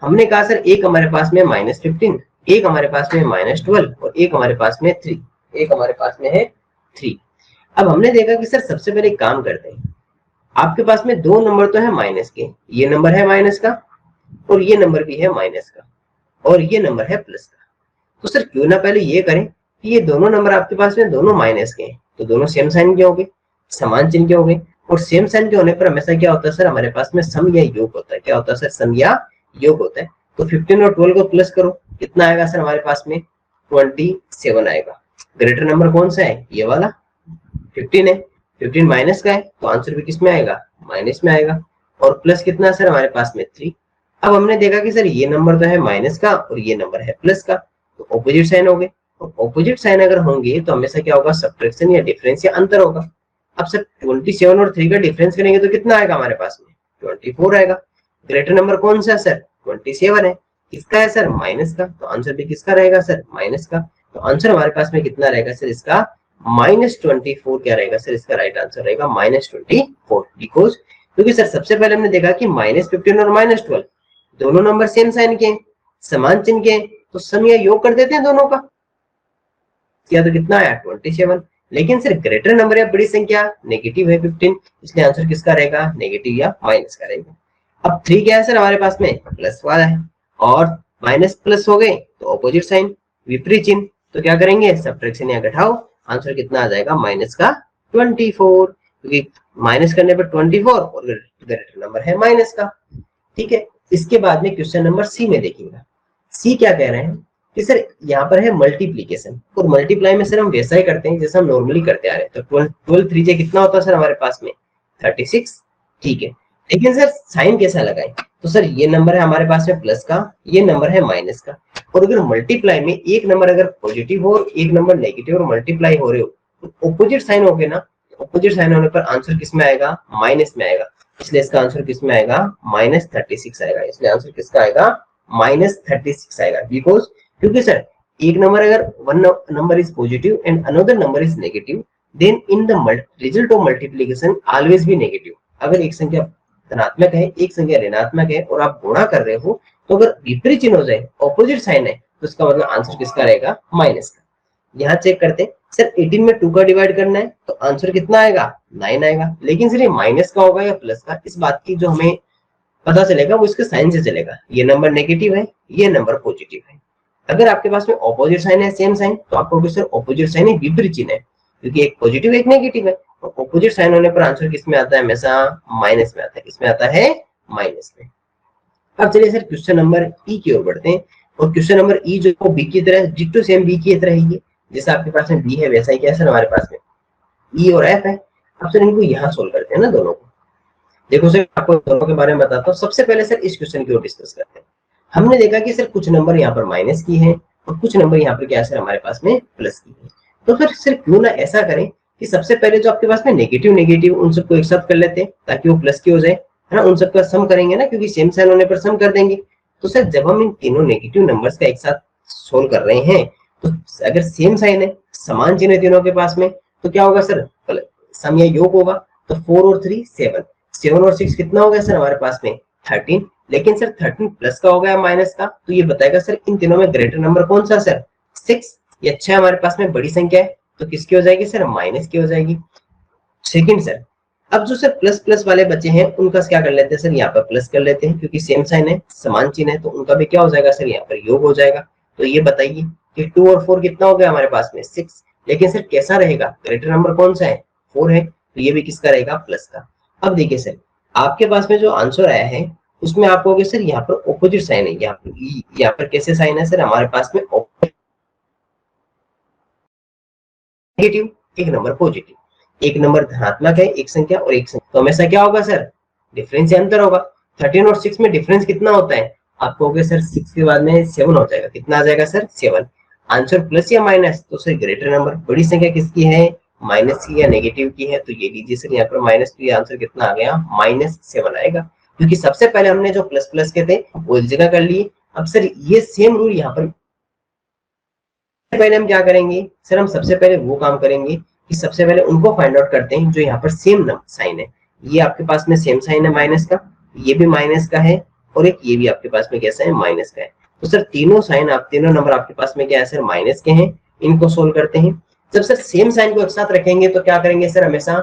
हमने कहा सर एक हमारे पास में -15, एक हमारे पास में -12 और एक हमारे पास में 3, एक हमारे पास में है 3। अब हमने देखा कि सर सबसे पहले एक काम करते हैं, आपके पास में दो नंबर तो है माइनस के, ये नंबर है माइनस का और ये नंबर भी है माइनस का, और ये नंबर है प्लस का। तो सर क्यों ना पहले ये करें कि ये दोनों नंबर आपके पास में दोनों माइनस के हैं, तो दोनों सेम साइन के हो गए, समान चिन्ह के हो गए। और सेम साइन के होने पर हमेशा क्या होता है सर, हमारे पास में सम या योग होता है। क्या होता है सर, सम या योग होता है। तो 15 और 12 को प्लस करो, कितना आएगा सर हमारे पास में 27 आएगा। ग्रेटर नंबर कौन सा है, ये वाला 15 है, 15 माइनस का है, तो आंसर भी किस में आएगा, माइनस में आएगा। और प्लस कितना है सर हमारे पास में 3। अब हमने देखा कि सर ये नंबर तो है माइनस का और ये नंबर है प्लस का, तो ऑपोजिट साइन हो गए। और ऑपोजिट साइन अगर होंगे तो हमेशा क्या होगा, सब्ट्रैक्शन या डिफरेंस या अंतर होगा। अब सर 27 और 3 का डिफरेंस करेंगे तो कितना आएगा हमारे पास में, 24 आएगा। ग्रेटर नंबर कौन सा है सर, 27 है, किसका है सर, माइनस का, तो आंसर भी किसका रहेगा सर, माइनस का। तो आंसर हमारे पास में कितना रहेगा सर, इसका -24 क्या रहेगा सर, इसका राइट आंसर रहेगा -24। बिकॉज क्योंकि सर सबसे पहले हमने देखा कि -15 और -12 दोनों नंबर सेम साइन के, समान चिन्ह के, तो सम या योग कर देते हैं दोनों का, किया तो कितना आया 27। लेकिन सर ग्रेटर नंबर या बड़ी संख्या नेगेटिव है 15, इसलिए आंसर किसका रहेगा, नेगेटिव या माइनस का रहेगा। अब 3 क्या है सर हमारे पास में, प्लस वाला है, और माइनस प्लस हो गए तो ऑपोजिट साइन, विपरीत चिन्ह, तो क्या करेंगे, सब्ट्रैक्शन या घटाओ। आंसर कितना आ जाएगा, माइनस का 24, क्योंकि माइनस करने पर 24 और ग्रेटर नंबर है माइनस का। ठीक है, इसके बाद में क्वेश्चन नंबर सी में देखिएगा। सी क्या कह रहे हैं कि सर यहाँ पर है मल्टीप्लीकेशन, और मल्टीप्लाई में सर हम वैसा ही करते हैं जैसा हम नॉर्मली करते आ रहे हैं। तो 12 3 कितना होता है सर हमारे पास में 36। ठीक है, लेकिन सर साइन कैसा लगाएं, तो सर ये नंबर है हमारे पास में प्लस का, ये नंबर है माइनस का, और अगर मल्टीप्लाई में एक नंबर अगर पॉजिटिव हो और एक नंबर नेगेटिव और मल्टीप्लाई हो रहे हो तो ऑपोजिट साइन हो गए ना, ऑपोजिट साइन होने पर आंसर किस में आएगा, माइनस में आएगा, इसलिए इसका आंसर किस में आएगा, -36 आएगा। इसलिए आंसर किसका आएगा, -36 आएगा। बिकॉज क्योंकि सर एक नंबर अगर one number is positive and another number is negative, then in the result of multiplication always be negative. अगर एक संख्या धनात्मक है, एक संख्या ऋणात्मक है और आप गुणा कर रहे हो, तो अगर विपरीत चिन्ह हो जाए, ऑपोजिट साइन है, तो इसका मतलब आंसर किसका रहेगा, माइनस का। यहाँ चेक करते हैं सर 18 में 2 का डिवाइड करना है तो आंसर कितना आएगा, 9 आएगा। लेकिन सर ये माइनस का होगा या प्लस का, इस बात की जो हमें पता चलेगा वो इसके साइन से चलेगा। ये नंबर नेगेटिव है, ये नंबर पॉजिटिव है। अगर आपके पास में ऑपोजिट साइन है, सेम साइन, तो आपको सर ऑपोजिट साइन है, विपरीत चिन्ह है, क्योंकि एक पॉजिटिव एक नेगेटिव है। तो ऑपोजिट साइन होने पर आंसर किसमें आता है, हमेशा माइनस में आता है। किसमें आता है, माइनस में। अब चलिए सर क्वेश्चन नंबर ई की ओर बढ़ते हैं। और क्वेश्चन नंबर ई जो बी की तरह डिट्टो सेम बी की तरह ही है, जैसा आपके पास में बी है वैसा ही क्या है सर हमारे पास में ई और एफ है। अब सर इनको यहाँ सोल्व करते हैं ना दोनों को। देखो सर आपको दोनों के बारे में बताता हूँ। सबसे पहले सर इस क्वेश्चन की ओर डिस्कस करते हैं। हमने देखा कि सर कुछ नंबर यहाँ पर माइनस की है और कुछ नंबर यहाँ पर क्या है सर हमारे पास में प्लस की है। तो फिर सर क्यों ना ऐसा करें कि सबसे पहले जो आपके पास में नेगेटिव नेगेटिव उन सबको एक साथ कर लेते हैं ताकि वो प्लस की हो जाए, है ना। उन सबका सम करेंगे ना, क्योंकि सेम साइन होने पर सम कर देंगे। तो सर जब हम इन तीनों नेगेटिव नंबर्स का एक साथ सोल्व कर रहे हैं, तो अगर सेम साइन है, समान चिन्ह है तीनों के पास में, तो क्या होगा सर, सम या योग होगा। तो 4 और 3 7, 7 और 6 कितना हो गया सर हमारे पास में 13। लेकिन सर 13 प्लस का हो गया माइनस का, तो ये बताएगा सर इन तीनों में ग्रेटर नंबर कौन सा सर, 6। ये अच्छा हमारे पास में बड़ी संख्या है, तो किसकी हो जाएगी सर, माइनस की हो जाएगी। सेकंड सर, अब जो सर प्लस प्लस वाले बच्चे हैं उनका क्या कर लेते हैं सर, यहाँ पर प्लस कर लेते हैं, क्योंकि सेम साइन है, समान चिन्ह है, तो उनका भी क्या हो जाएगा सर, यहाँ पर योग हो जाएगा। तो ये बताइए कि 2 और 4 कितना हो गया हमारे पास में 6। लेकिन सर कैसा रहेगा, ग्रेटर नंबर कौन सा है, 4 है, तो ये भी किसका रहेगा, प्लस का। अब देखिए सर, आपके पास में जो आंसर आया है उसमें आप कहोगे सर यहाँ पर ऑपोजिट साइन है, यहाँ पर कैसे साइन है सर, हमारे पास में नेगेटिव, एक नंबर पॉजिटिव, एक नंबर धनात्मक है, एक संख्या और एक संख्या, तो हमेशा क्या होगा सर, डिफरेंस या अंतर होगा। 13 और 6 में डिफरेंस कितना होता है, आप कहोगे सर 6 के बाद में 7 हो जाएगा, कितना आ जाएगा सर, 7। आंसर प्लस या माइनस, तो सर ग्रेटर नंबर, बड़ी संख्या किसकी है, माइनस की या नेगेटिव की है, तो ये लीजिए सर यहाँ पर माइनस, तो ये आंसर कितना आ गया, -7 आएगा, क्योंकि सबसे पहले हमने जो प्लस प्लस के थे वो एक जगह कर लिए। अब सर ये सेम रूल यहाँ पर पहले हम क्या करेंगे सर, हम सबसे पहले वो काम करेंगे कि सबसे पहले उनको फाइंड आउट करते हैं जो यहाँ पर सेम साइन है। ये आपके पास में सेम साइन है माइनस का, ये भी माइनस का है, और एक ये भी आपके पास में कैसा है, माइनस का है। तो सर तीनों साइन, आप तीनों नंबर आपके पास में क्या है सर, माइनस के हैं, इनको सोल्व करते हैं। जब सर सेम साइन को एक साथ रखेंगे तो क्या करेंगे सर, हमेशा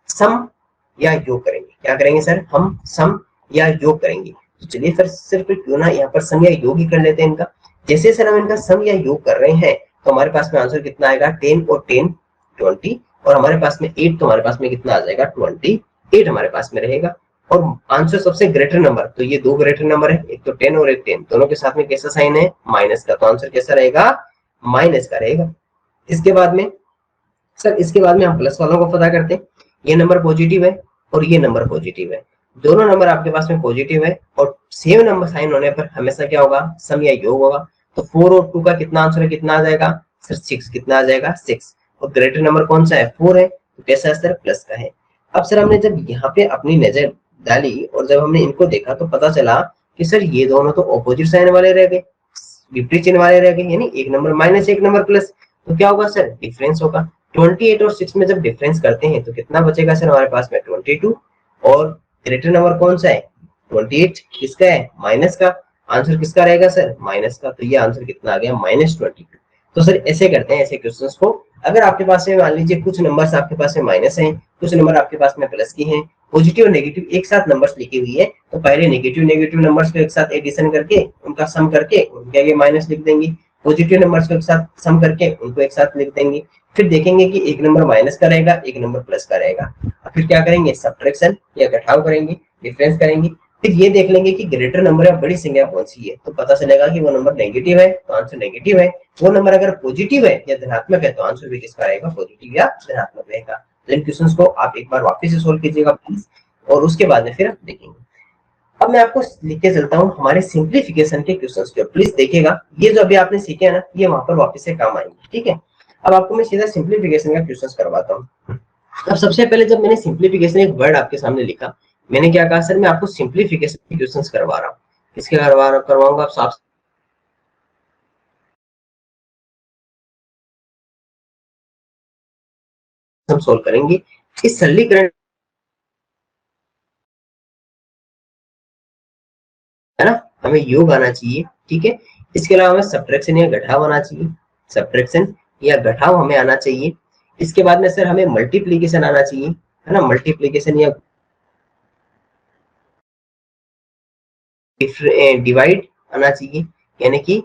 सम या योग करेंगे। क्या करेंगे सर, हम सम या योग करेंगे। तो चलिए फिर सिर्फ क्यों ना यहाँ पर सम या योग ही कर लेते हैं इनका। जैसे सर हम इनका सम या योग कर रहे हैं तो हमारे पास में आंसर कितना आएगा, 10 और 10 20, और हमारे पास में 8, तो हमारे पास में कितना आ जाएगा, 28 हमारे पास में रहेगा। और आंसर सबसे ग्रेटर नंबर, तो ये दो ग्रेटर नंबर है, एक तो 10 और एक 10, दोनों के साथ में कैसा साइन है, माइनस का, तो आंसर कैसा रहेगा, माइनस का रहेगा। इसके बाद में सर, इसके बाद में हम प्लस वालों को पता करते हैं। ये नंबर पॉजिटिव है और ये नंबर पॉजिटिव है, दोनों नंबर आपके पास में पॉजिटिव है, और सेम नंबर साइन होने पर हमेशा क्या होगा, सम या योग होगा। तो 4 और 2 का कितना आंसर है, कितना आ जाएगा सर, 6, कितना आ जाएगा, 6, और ग्रेटर नंबर कौन सा है, 4 है, तो कैसा है सर, प्लस का है। अब सर हमने जब यहाँ पे अपनी नजर डाली और जब हमने इनको देखा तो पता चला कि सर ये दोनों तो ऑपोजिट साइन वाले रह गए, विपरीत चिन्ह वाले रह गए, यानी एक नंबर माइनस एक नंबर प्लस, तो क्या होगा सर, डिफरेंस होगा। 28 और 6 में जब डिफरेंस करते हैं तो कितना बचेगा सर, हमारे पास में 22, और ग्रेटर नंबर कौन सा है, 28, किसका है, माइनस का, आंसर किसका रहेगा सर, माइनस का, तो ये आंसर कितना आ गया, -22। तो सर ऐसे करते हैं ऐसे क्वेश्चंस को। अगर आपके पास में मान लीजिए कुछ नंबर्स आपके पास में माइनस हैं, कुछ नंबर आपके पास में प्लस की हैं, पॉजिटिव और नेगेटिव एक साथ नंबर्स लिखी हुई है, तो पहले नेगेटिव नंबर्स को एक साथ एडिशन करके उनका सम करके उनके आगे माइनस लिख देंगे, पॉजिटिव नंबर्स को एक साथ सम करके उनको एक साथ लिख देंगे, फिर देखेंगे कि एक नंबर माइनस का रहेगा, एक नंबर प्लस का रहेगा, फिर क्या करेंगे, सब्ट्रैक्शन या घटाव करेंगे, डिफरेंस करेंगे, फिर ये देख लेंगे कि ग्रेटर नंबर या बड़ी संख्या कौन सी है, तो पता चलेगा कि वो नंबर नेगेटिव है तो आंसर नेगेटिव है, वो नंबर अगर पॉजिटिव है या धनात्मक है तो आंसर भी किसका रहेगा, पॉजिटिव या धनात्मक रहेगा। तो इन क्वेश्चंस को आप एक बार वापस से सोल्व कीजिएगा प्लीज, और उसके बाद में फिर आप देखेंगे। अब मैं आपको लिख के चलता हूँ हमारे सिंप्लीफिकेशन के क्वेश्चंस को, प्लीज देखिएगा, ये जो अभी आपने सीखे ना ये वहां पर वापस से काम आएंगे, ठीक है। अब आपको मैं सीधा सिंप्लीफिकेशन का क्वेश्चन करवाता हूँ। अब सबसे पहले जब मैंने सिंप्लीफिकेशन एक वर्ड आपके सामने लिखा, मैंने क्या कहा सर, मैं आपको सिंप्लीफिकेशन के क्वेश्चंस करवा रहा हूँ, किसके करवाऊंगा, आप साफ हम सोल्व करेंगे। इस सरलीकरण है ना, हमें योग आना चाहिए, ठीक है। इसके अलावा हमें सब्ट्रैक्शन या घटाव आना चाहिए, सब्ट्रैक्शन या घटाव हमें आना चाहिए। इसके बाद में सर हमें मल्टीप्लीकेशन आना चाहिए, है ना, मल्टीप्लीकेशन या डिवाइड आना चाहिए, यानी कि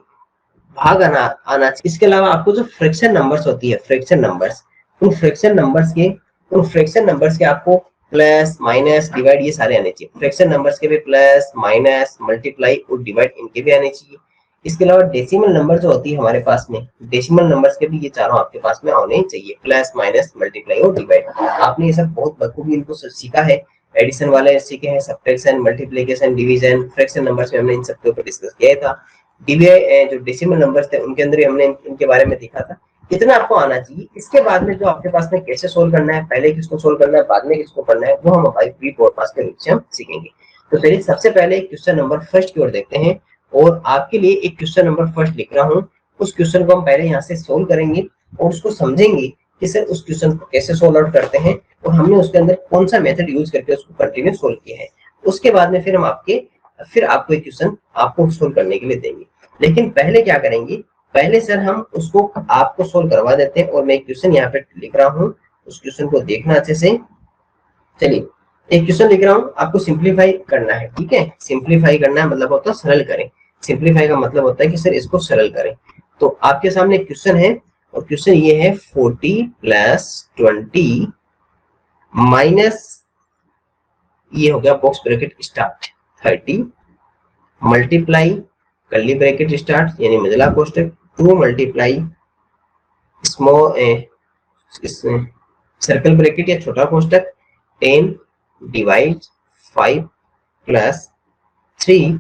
भाग आना चाहिए। इसके अलावा आपको जो फ्रैक्शन नंबर्स होती है, फ्रैक्शन नंबर्स, उन फ्रैक्शन नंबर्स के आपको प्लस माइनस डिवाइड ये सारे आने चाहिए। फ्रैक्शन नंबर्स के भी प्लस माइनस मल्टीप्लाई और डिवाइड इनके भी आने चाहिए। इसके अलावा डेसिमल नंबर जो होती है हमारे पास में, डेसिमल नंबर्स के भी ये चारों आपके पास में आने चाहिए, प्लस माइनस मल्टीप्लाई और डिवाइड। आपने ये सब बहुत बखूबी इनको सीखा है, एडिशन वाले सीखे हैं, subtraction, multiplication, division, fraction numbers में हमने इन सबके ऊपर डिस्कस किया था। डीवीआई जो डेसिमल नंबर्स थे उनके अंदर हमने इनके बारे में देखा था। इतना आपको आना चाहिए। इसके बाद में जो आपके पास में कैसे सोल्व करना है, पहले किसको सोल्व करना है, बाद में किसको करना है, वो हम हमारी प्री पॉडकास्ट के रूप से हम सीखेंगे। तो चलिए सबसे पहले क्वेश्चन नंबर फर्स्ट की ओर देखते हैं, और आपके लिए एक क्वेश्चन नंबर फर्स्ट लिख रहा हूँ। उस क्वेश्चन को हम पहले यहाँ से सोल्व करेंगे और उसको समझेंगे कि सर उस क्वेश्चन को कैसे सोल्व आउट करते हैं और हमने उसके अंदर कौन सा मेथड यूज करके उसको कंटिन्यू सोल्व किया है। उसके बाद में फिर हम आपको एक क्वेश्चन आपको सोल्व करने के लिए देंगे। लेकिन पहले क्या करेंगे, पहले सर हम उसको आपको सोल्व करवा देते हैं, और मैं एक क्वेश्चन यहाँ पे लिख रहा हूँ, उस क्वेश्चन को देखना अच्छे से। चलिए एक क्वेश्चन लिख रहा हूँ, आपको सिंप्लीफाई करना है, ठीक है। सिंप्लीफाई करना है मतलब होता है सरल करें, सिंप्लीफाई का मतलब होता है कि सर इसको सरल करें। तो आपके सामने क्वेश्चन है और क्वेश्चन ये है 40 + 20 माइनस ये हो गया box bracket start 30 multiply curly bracket start यानी मंझला कोष्टक 2 मल्टीप्लाई स्मॉल सर्कल ब्रैकेट या छोटा कोष्टक 10 divide 5 plus 3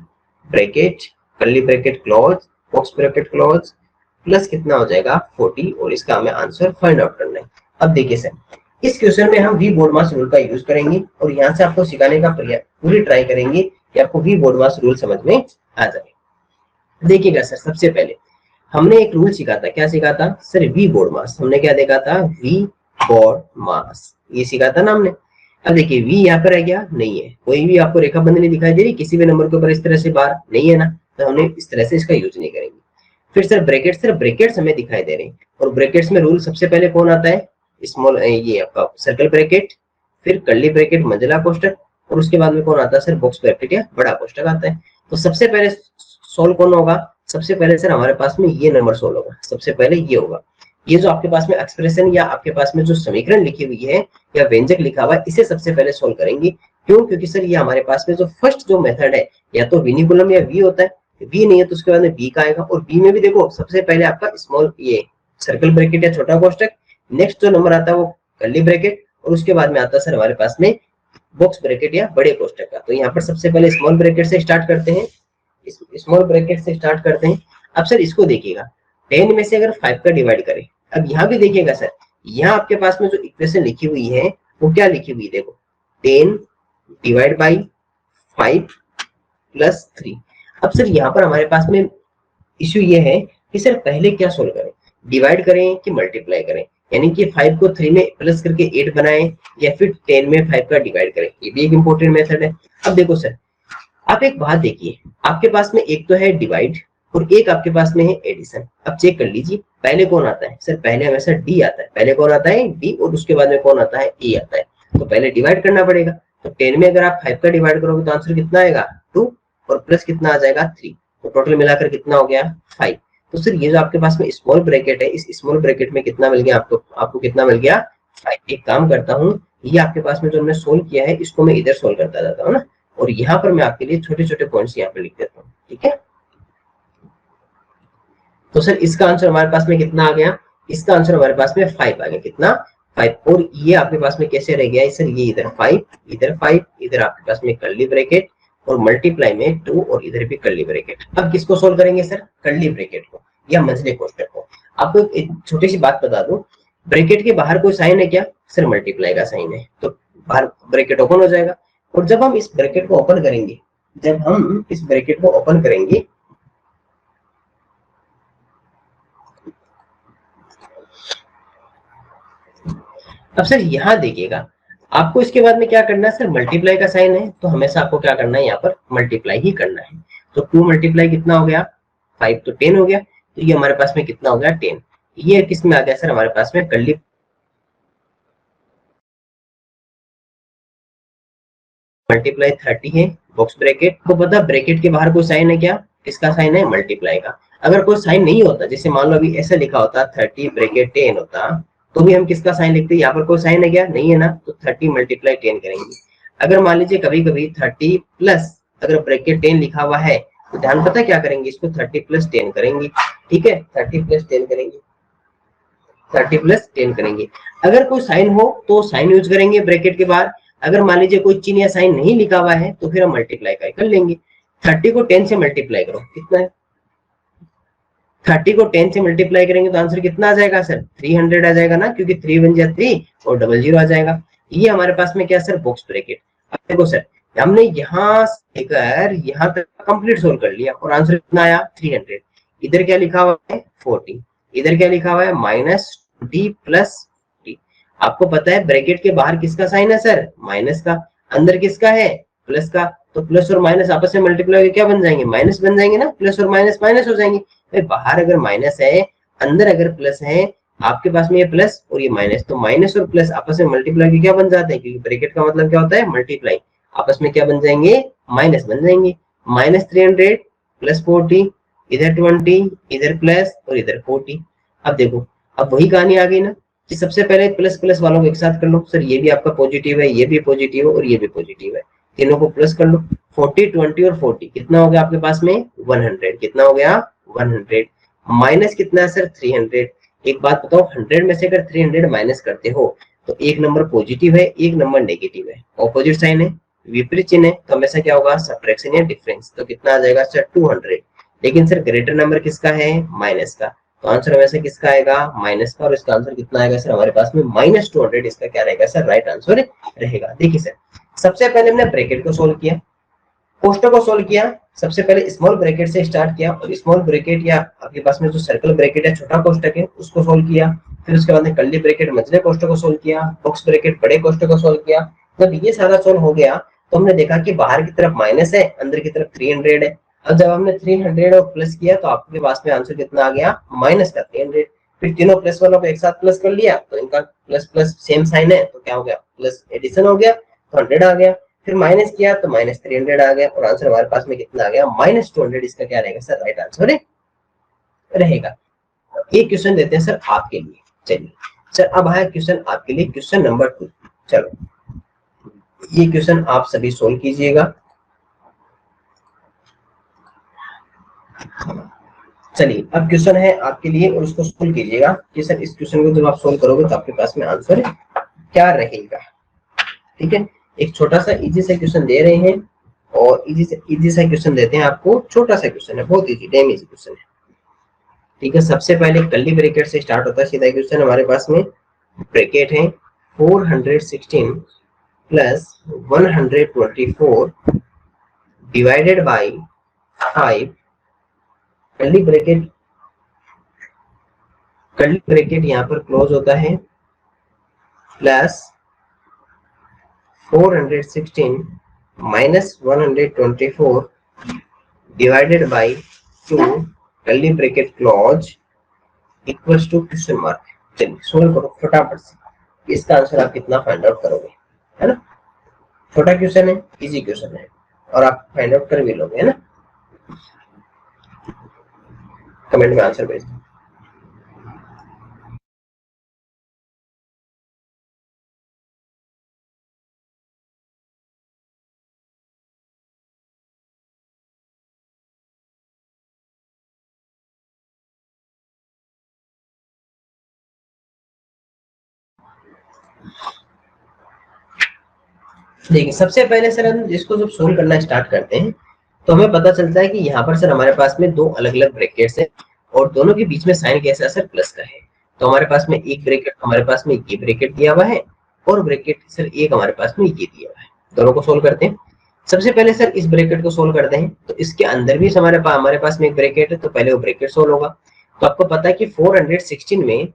bracket curly bracket close box bracket close plus कितना हो जाएगा 40 और इसका हमें आंसर फाइंड आउट करना है। अब देखिए सर, इस क्वेश्चन में हम वी बोर्डमास रूल का यूज करेंगे और यहाँ से आपको सिखाने का पूरी ट्राई करेंगे कि आपको वी बोर्डमास रूल समझ में आ जाए। देखिएगा सर, सबसे पहले हमने एक रूल सीखा था। क्या सीखा था सर? वी बोर्डमास। हमने क्या देखा था? वी बोर्डमास, ये सीखा था ना हमने। अब देखिए वी यहाँ पर है क्या? नहीं है, कोई भी आपको रेखाबंध नहीं दिखाई दे रही किसी भी नंबर के ऊपर इस तरह से बाहर नहीं है ना, तो हमने इस तरह से इसका यूज नहीं करेंगे। फिर सर ब्रैकेट्स हमें दिखाई दे रहे हैं और ब्रैकेट्स में रूल सबसे पहले कौन आता है? स्मॉल ये आपका सर्कल ब्रैकेट, फिर कर्ली ब्रैकेट मंझला कोष्टक और उसके बाद में कौन आता है सर? बॉक्स ब्रैकेट या बड़ा कोष्टक आता है। तो सबसे पहले सोल्व कौन होगा? सबसे पहले सर हमारे पास में ये नंबर सोल्व होगा, सबसे पहले ये होगा। ये जो आपके पास में एक्सप्रेशन या आपके पास में जो समीकरण लिखी हुई है या व्यंजक लिखा हुआ है, इसे सबसे पहले सोल्व करेंगे। क्यों? क्योंकि सर ये हमारे पास में जो फर्स्ट जो मेथड है या तो विनिकुलम या वी होता है, वी नहीं है तो उसके बाद में बी का आएगा। और बी में भी देखो सबसे पहले आपका स्मॉल ये सर्कल ब्रैकेट या छोटा कोष्टक, नेक्स्ट जो नंबर आता है वो कर्ली ब्रैकेट और उसके बाद में आता है सर हमारे पास में बॉक्स ब्रैकेट या बड़े कोष्टक का। तो यहाँ पर सबसे पहले स्मॉल ब्रैकेट से स्टार्ट करते हैं, स्मॉल ब्रैकेट से स्टार्ट करते हैं। अब सर इसको देखिएगा, 10 में से अगर 5 का डिवाइड करें, अब यहाँ भी देखिएगा सर, यहाँ आपके पास में जो इक्वेशन लिखी हुई है वो क्या लिखी हुई है? देखो 10 डिवाइड बाई 5 प्लस 3। अब सर यहाँ पर हमारे पास में इश्यू ये है कि सर पहले क्या सोल्व करें, डिवाइड करें कि मल्टीप्लाई करें? यानी कि 5 को 3 में प्लस करके 8 बनाएं या फिर 10 में 5 का डिवाइड करें? ये भी एक इंपॉर्टेंट मेथड है। अब देखो सर, आप एक बात देखिए, आपके पास में एक तो है डिवाइड और एक आपके पास में है एडिशन। अब चेक कर लीजिए पहले कौन आता है सर? पहले हमेशा डी आता है। पहले कौन आता है? डी। और उसके बाद में कौन आता है? ए आता है। तो पहले डिवाइड करना पड़ेगा। तो 10 में अगर आप 5 का डिवाइड करोगे तो आंसर कितना आएगा? 2 और प्लस कितना आ जाएगा? 3। तो टोटल मिलाकर कितना हो गया? 5। तो सर ये जो आपके पास में स्मॉल ब्रैकेट है, इस स्मॉल ब्रैकेट में कितना मिल गया आपको? आपको कितना मिल गया? 5। एक काम करता हूँ, ये आपके पास में जो हमने सोल्व किया है इसको मैं इधर सोल्व करता जाता हूँ ना, और यहाँ पर मैं आपके लिए छोटे छोटे पॉइंट्स यहाँ पर लिख देता हूँ, ठीक है? तो सर इसका आंसर हमारे पास में कितना आ गया? इसका आंसर हमारे पास में 5 आ गया। कितना? 5। और ये आपके पास में कैसे रह गया सर? ये इधर 5, इधर 5, इधर आपके पास में कर्ली ब्रैकेट और मल्टीप्लाई में 2 और इधर भी कर्ली ब्रैकेट। अब किसको सोल्व करेंगे सर? कर्ली ब्रैकेट को या मंझले कोष्टक को। आपको एक छोटी सी बात बता दूं, ब्रैकेट के बाहर कोई साइन है क्या सर? मल्टीप्लाई का साइन है, तो बाहर ब्रैकेट ओपन हो जाएगा। और जब हम इस ब्रैकेट को ओपन करेंगे, जब हम इस ब्रैकेट को ओपन करेंगे, अब सर यहाँ देखिएगा, आपको इसके बाद में क्या करना है सर? मल्टीप्लाई का साइन है तो हमेशा आपको क्या करना है? यहाँ पर मल्टीप्लाई ही करना है। तो 2 मल्टीप्लाई कितना हो गया? 5, तो 10 हो गया। तो ये हमारे पास में कितना हो गया? 10। ये किस में आ गया सर? हमारे पास में कर्ली मल्टीप्लाई 30 है बॉक्स ब्रैकेट को। पता ब्रैकेट के बाहर कोई साइन है क्या? किसका साइन है? मल्टीप्लाई का। अगर कोई साइन नहीं होता, जैसे मान लो अभी ऐसा लिखा होता 30 ब्रैकेट 10 होता, तो भी हम किसका साइन लिखते? यहाँ पर कोई साइन है क्या? नहीं है ना, तो 30 मल्टीप्लाई 10 करेंगे। अगर मान लीजिए कभी कभी 30 प्लस अगर ब्रैकेट 10 लिखा हुआ है तो ध्यान पता क्या करेंगे? इसको 30 प्लस 10 करेंगे, ठीक है? 30 प्लस 10 करेंगे, 30 प्लस 10 करेंगे। अगर कोई साइन हो तो साइन यूज करेंगे ब्रैकेट के बाहर। अगर मान लीजिए कोई चिन्ह या साइन नहीं लिखा हुआ है तो फिर हम मल्टीप्लाई कर लेंगे। 30 को 10 से मल्टीप्लाई करो, कितना है? 30 को 10 से मल्टीप्लाई करेंगे तो आंसर कितना आ जाएगा सर? 300 आ जाएगा ना, क्योंकि 3 1 जा 3 और 00 आ जाएगा। ये हमारे पास में क्या सर? Box bracket. अब देखो सर, हमने यहाँ से लेकर यहाँ तक कंप्लीट सोल्व कर लिया और आंसर कितना आया? 300। इधर क्या लिखा हुआ है? 40। इधर क्या लिखा हुआ है? -20 प्लस 40। आपको पता है ब्रैकेट के बाहर किसका साइन है सर? माइनस का। अंदर किसका है? प्लस का। तो प्लस और माइनस आपस में मल्टीप्लाई होकर क्या बन जाएंगे? माइनस बन जाएंगे ना। प्लस और माइनस माइनस हो जाएंगे। भाई बाहर अगर माइनस है, अंदर अगर प्लस है, आपके पास में ये प्लस और ये माइनस, तो माइनस और प्लस आपस में मल्टीप्लाई के क्या बन जाते हैं? क्योंकि ब्रैकेट का मतलब क्या होता है? मल्टीप्लाई। आपस में क्या बन जाएंगे? माइनस बन जाएंगे। -300 प्लस 40, इधर 20, इधर प्लस और इधर 40। अब देखो, अब वही कहानी आ गई ना। कि सबसे पहले प्लस प्लस वालों को एक साथ कर लो। सर ये भी आपका पॉजिटिव है, ये भी पॉजिटिव है और ये भी पॉजिटिव है, तीनों को प्लस कर लो। 40, 20 और 40 कितना हो गया आपके पास में 100। कितना हो गया 100। माइनस कितना है सर 300। एक बात बताओ, 100 में से अगर 300 माइनस करते हो तो एक नंबर पॉजिटिव है, एक नंबर नेगेटिव है, ऑपोजिट साइन है, विपरीत चिन्ह है, तो हमेशा क्या होगा सब्ट्रैक्शन या डिफरेंस। तो कितना आ जाएगा सर 200। लेकिन सर ग्रेटर नंबर किसका है माइनस का, तो आंसर हमेशा किसका आएगा माइनस का, और इसका आंसर कितना आएगा सर हमारे पास में -200। इसका क्या रहेगा सर राइट आंसर रहेगा। देखिए सर सबसे पहले हमने ब्रैकेट को सोल्व किया, कोष्टक को सोल्व किया। सबसे पहले स्मॉल ब्रैकेट से स्टार्ट किया और स्मॉल ब्रैकेट या आपके पास में जो सर्कल ब्रैकेट है छोटा कोष्टक है उसको सोल्व किया। फिर उसके बाद में कर्ली ब्रैकेट मझले कोष्टक को सोल्व किया, बॉक्स ब्रैकेट बड़े कोष्टक को सोल्व किया। जब ये सारा सोल्व हो गया तो हमने देखा कि बाहर की तरफ माइनस है, अंदर की तरफ 300 है। अब जब हमने 300 और प्लस किया तो आपके पास में आंसर कितना आ गया माइनस का 300। फिर तीनों प्लस वालों को एक साथ प्लस कर लिया तो इनका प्लस प्लस सेम साइन है तो क्या हो गया प्लस एडिशन हो गया तो 100 आ गया। फिर माइनस किया तो -300 आ गया और आंसर हमारे पास में कितना आ गया -200। इसका क्या रहेगा सर राइट आंसर रहेगा। एक क्वेश्चन देते हैं सर आपके लिए। चलिए सर अब आया क्वेश्चन आपके लिए, क्वेश्चन नंबर 2। चलो ये क्वेश्चन आप सभी सोल्व कीजिएगा। चलिए अब क्वेश्चन है आपके लिए और उसको सोल्व कीजिएगा कि सर इस क्वेश्चन को जब आप सोल्व करोगे तो आपके पास में आंसर क्या रहेगा। ठीक है, एक छोटा सा इजी सा क्वेश्चन दे रहे हैं और इजी सा क्वेश्चन देते हैं आपको। छोटा सा क्वेश्चन है, बहुत इजी डैम इजी क्वेश्चन है। ठीक है, सबसे पहले कर्ली ब्रैकेट से स्टार्ट होता है सीधा क्वेश्चन। हमारे पास में ब्रैकेट है 416 plus 124 divided by 5 curly bracket यहाँ पर क्लोज होता है plus 416 minus 124 divided by 2 curly bracket close equals to question mark. चलिए सोल्व करो फटाफट से, इसका आंसर आप कितना फाइंड आउट करोगे, है ना। छोटा क्वेश्चन है, इजी क्वेश्चन है और आप फाइंड आउट कर भी लोगे, है ना। कमेंट में आंसर भेज दो। देखिए सबसे पहले सर हम इसको जब सोल्व करना स्टार्ट करते हैं तो हमें पता चलता है कि यहाँ पर सर हमारे पास में दो अलग अलग ब्रैकेट्स है और दोनों के बीच में साइन कैसा है सर प्लस का है। तो हमारे पास में एक ब्रैकेट हमारे पास में ये ब्रैकेट दिया हुआ है और ब्रैकेट सर एक हमारे पास में ये दिया हुआ है। दोनों को सोल्व करते हैं। सबसे पहले सर इस ब्रैकेट को सोल्व करते हैं तो इसके अंदर भी हमारे पास में एक ब्रैकेट है तो पहले वो ब्रैकेट सोल्व होगा। तो आपको पता है कि 416 में